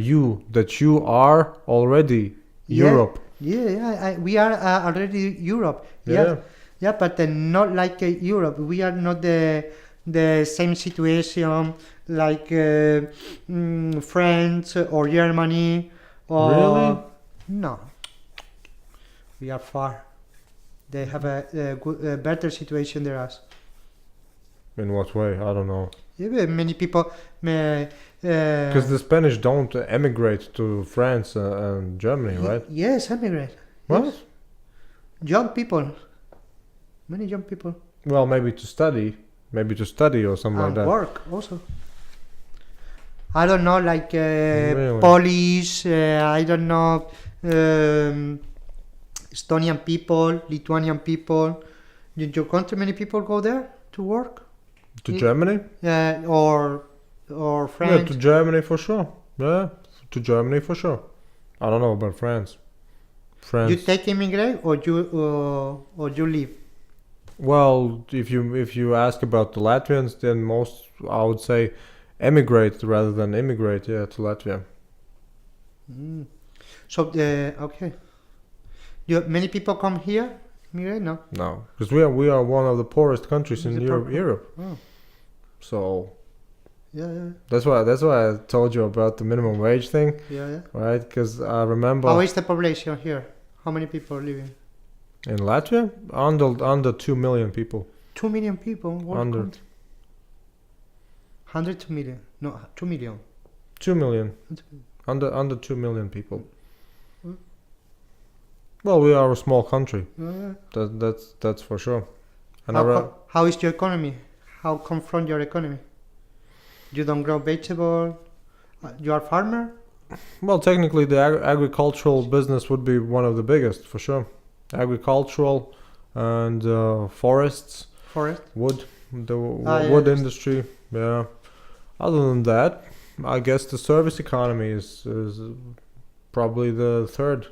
you are already Europe. Yeah, we are already Europe. Yeah, but not like Europe. We are not the same situation like France or Germany or really? No, we are far. They have a better situation than us. In what way? I don't know. Yeah, many people because the Spanish don't emigrate to France and Germany, right? Yes, emigrate. What? Yes. Young people, many young people. Well, maybe to study or something like that. And work also. I don't know, like Really? Polish, I don't know, Estonian people, Lithuanian people. In your country, many people go there to work? To Germany? Or France? Yeah, to Germany for sure. Yeah, to Germany for sure. I don't know about France. You take immigrate or you leave? Well, if you ask about the Latvians, then most I would say emigrate rather than immigrate. Yeah, to Latvia. So okay, many people come here. Immigrate? No. No, because we are one of the poorest countries in Europe. Oh. So. Yeah. That's why I told you about the minimum wage thing. Yeah. Right, because I remember. How is the population here? How many people are living? In Latvia, under 2 million people. 2 million people. Under. 102 million. No, 2 million. 2 million. Under 2 million people. Well, we are a small country. That's for sure. And how is your economy? How come from your economy? You don't grow vegetable. You are farmer. Well, technically, the agricultural business would be one of the biggest for sure. Agricultural and forests. Wood. The wood industry. Yeah. Other than that, I guess the service economy is probably the third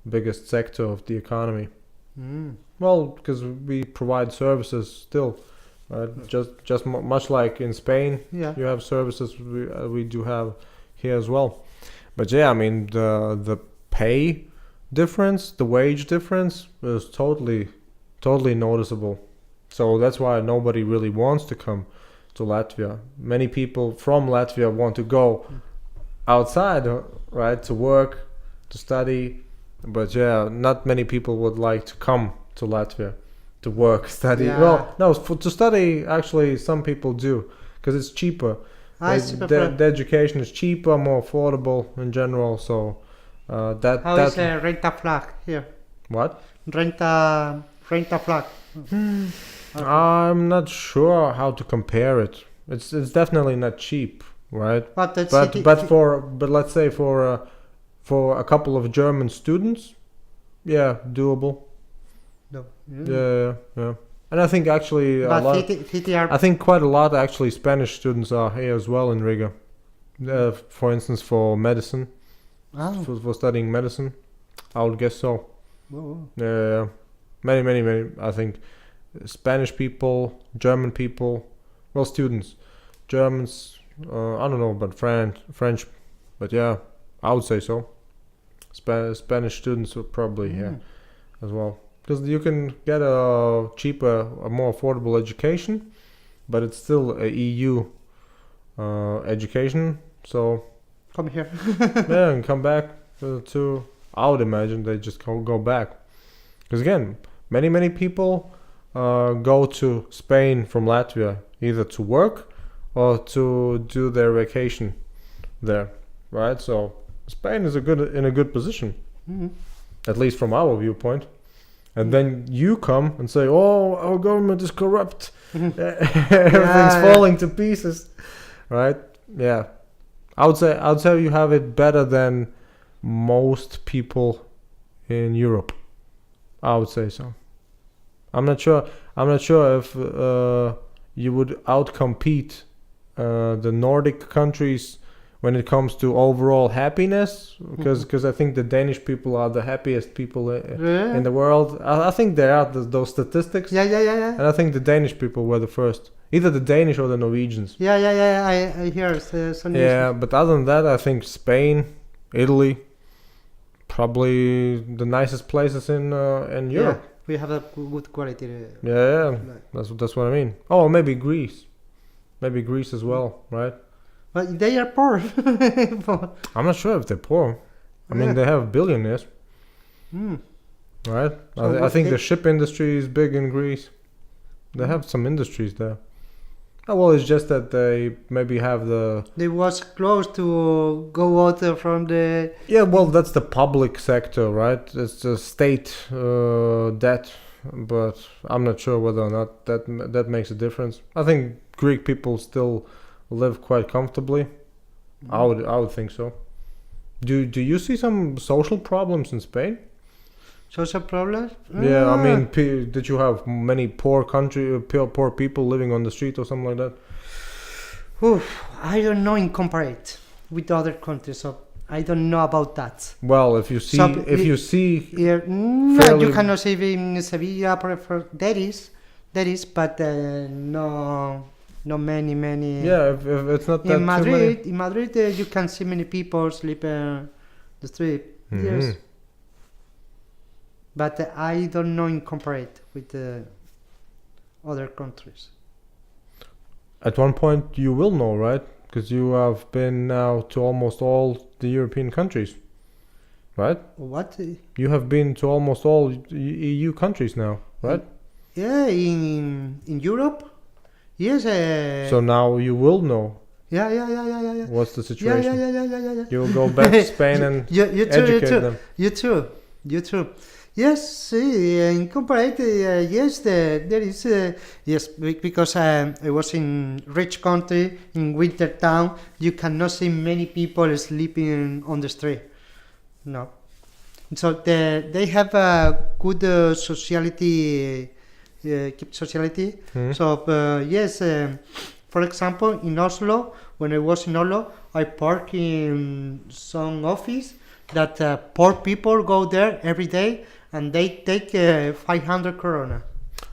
biggest sector of the economy. Well, because we provide services still, right? Just much like in Spain, you have services we do have here as well. But yeah, I mean the pay difference, the wage difference is totally noticeable. So that's why nobody really wants to come to Latvia. Many people from Latvia want to go outside, right, to work, to study. But yeah, not many people would like to come to Latvia to work, study. Yeah. Well, no, to study, actually, some people do because it's cheaper. The education is cheaper, more affordable in general. So that How that is renta flag here? what? Renta flag. Okay. I'm not sure how to compare it. It's definitely not cheap, right? But the But city, but let's say for a couple of German students, yeah, doable. no. Yeah. And I think actually But city are I think quite a lot actually Spanish students are here as well in Riga. For instance, for medicine, for studying medicine, I would guess so. Oh. Yeah, many. I think Spanish people, German people, well, students, Germans. I don't know about French, but yeah, I would say so. Spanish students are probably here as well. Because you can get a cheaper, a more affordable education, but it's still a EU education. So Come here. yeah, and come back to. I would imagine they just go back. Because again, many people go to Spain from Latvia either to work or to do their vacation there, right? So Spain is in a good position, at least from our viewpoint. And then you come and say, "Oh, our government is corrupt. Everything's falling to pieces," right? Yeah, I would say you have it better than most people in Europe. I would say so. I'm not sure if you would outcompete the Nordic countries when it comes to overall happiness, because I think the Danish people are the happiest people in the world. I think there are those statistics. Yeah. And I think the Danish people were the first, either the Danish or the Norwegians. Yeah. I hear some news. Yeah, but other than that, I think Spain, Italy, probably the nicest places in Europe. Yeah, we have a good quality. Yeah, that's what I mean. Oh, maybe Greece as well, right? But they are poor. I'm not sure if they're poor. I mean, they have billionaires, right? So I think the ship industry is big in Greece. They have some industries there. Oh, well, it's just that they maybe have They was close to go out from the. Yeah, well, that's the public sector, right? It's the state debt, but I'm not sure whether or not that makes a difference. I think Greek people still live quite comfortably. I would think so. Do you see some social problems in Spain? Social problems? Yeah, I mean, did you have many poor people living on the street or something like that? I don't know in comparate with other countries, so I don't know about that. Well, if you see Here, you cannot say in Sevilla, there is, but no many. Yeah, if it's not that In Madrid, too many. you can see many people sleeping the street. Mm-hmm. Yes. But I don't know in comparate with other countries. At one point you will know, right? Because you have been now to almost all the European countries, right? What? You have been to almost all EU countries now, right? Yeah, in Europe. Yes. So now you will know Yeah. what's the situation. Yeah. You will go back to Spain and educate them. You too. Yes, in comparison, yes, there is, yes, because I was in rich country, in winter town, you cannot see many people sleeping on the street. No. So they have a good sociality, keep sociality. So, yes, for example, in Oslo, when I was in Oslo, I parked in some office that poor people go there every day, and they take 500 krona.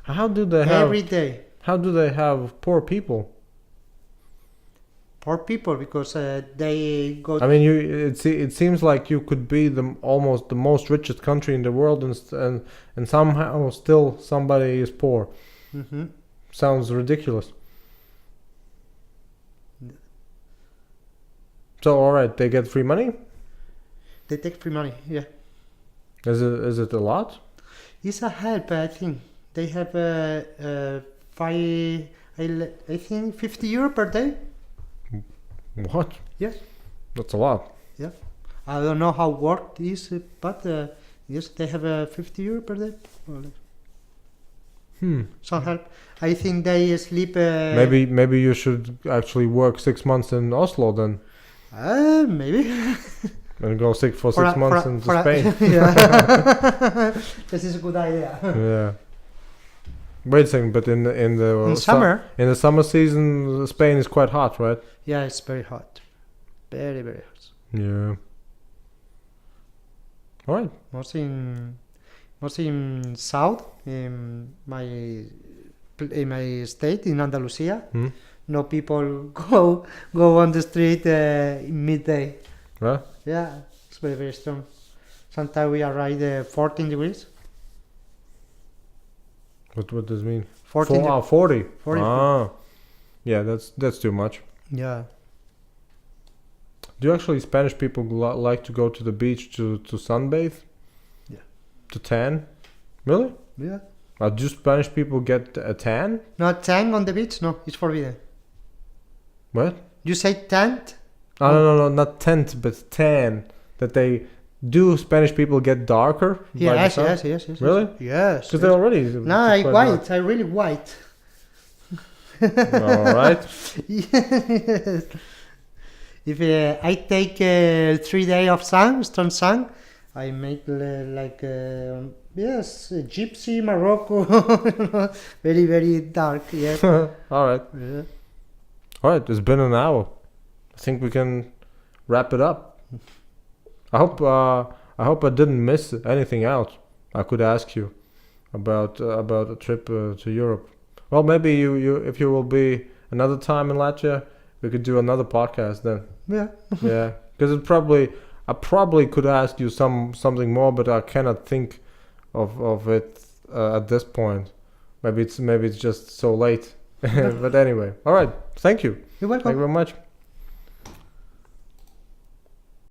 How do they have every day? How do they have poor people? poor people because they go. I mean, it seems like you could be almost the most richest country in the world, and somehow still somebody is poor. Hmm. Sounds ridiculous. So all right, they get free money. They take free money. Yeah, Is it a lot? it's a help. I think they have five. I think 50 euro per day. What? Yes. That's a lot. Yeah. I don't know how work is, but yes, they have 50 euro per day. Some help. I think they sleep. Maybe you should actually work 6 months in Oslo then, Maybe. and go sick for 6 months into Spain. Yeah. This is a good idea. Yeah. Wait a second, but in the summer. in the summer season, Spain is quite hot, right? Yeah, it's very hot. Very, very hot. Yeah. All right. Mostly in south, in my state, in Andalusia. No people go on the street in midday. Huh? Yeah, it's very, very strong. Sometimes we arrive 14 degrees. What does it mean? 14. 40. 40. Ah. Yeah, that's too much. Yeah. Do actually Spanish people like to go to the beach to sunbathe? Yeah. To tan? Really? Yeah. Do Spanish people get a tan? Not tan on the beach? No, it's forbidden. What? You say tent? Oh, no, not tent, but tan. That they do Spanish people get darker? by the sun? Yes. Really? Yes. Because they're already. No, I quite white. dark. I really white. All right. Yes. If I take 3 days of strong sun, I make like yes, Gypsy Morocco, very, very dark. Yeah. All right. Yeah. All right. It's been an hour. I think we can wrap it up. I hope I didn't miss anything out. I could ask you about a trip to Europe. Well, maybe you if you will be another time in Latvia, we could do another podcast then. Yeah. Yeah, because I probably could ask you something more, but I cannot think of it at this point. Maybe it's just so late. But anyway, all right. Thank you. You're welcome. Thank you very much.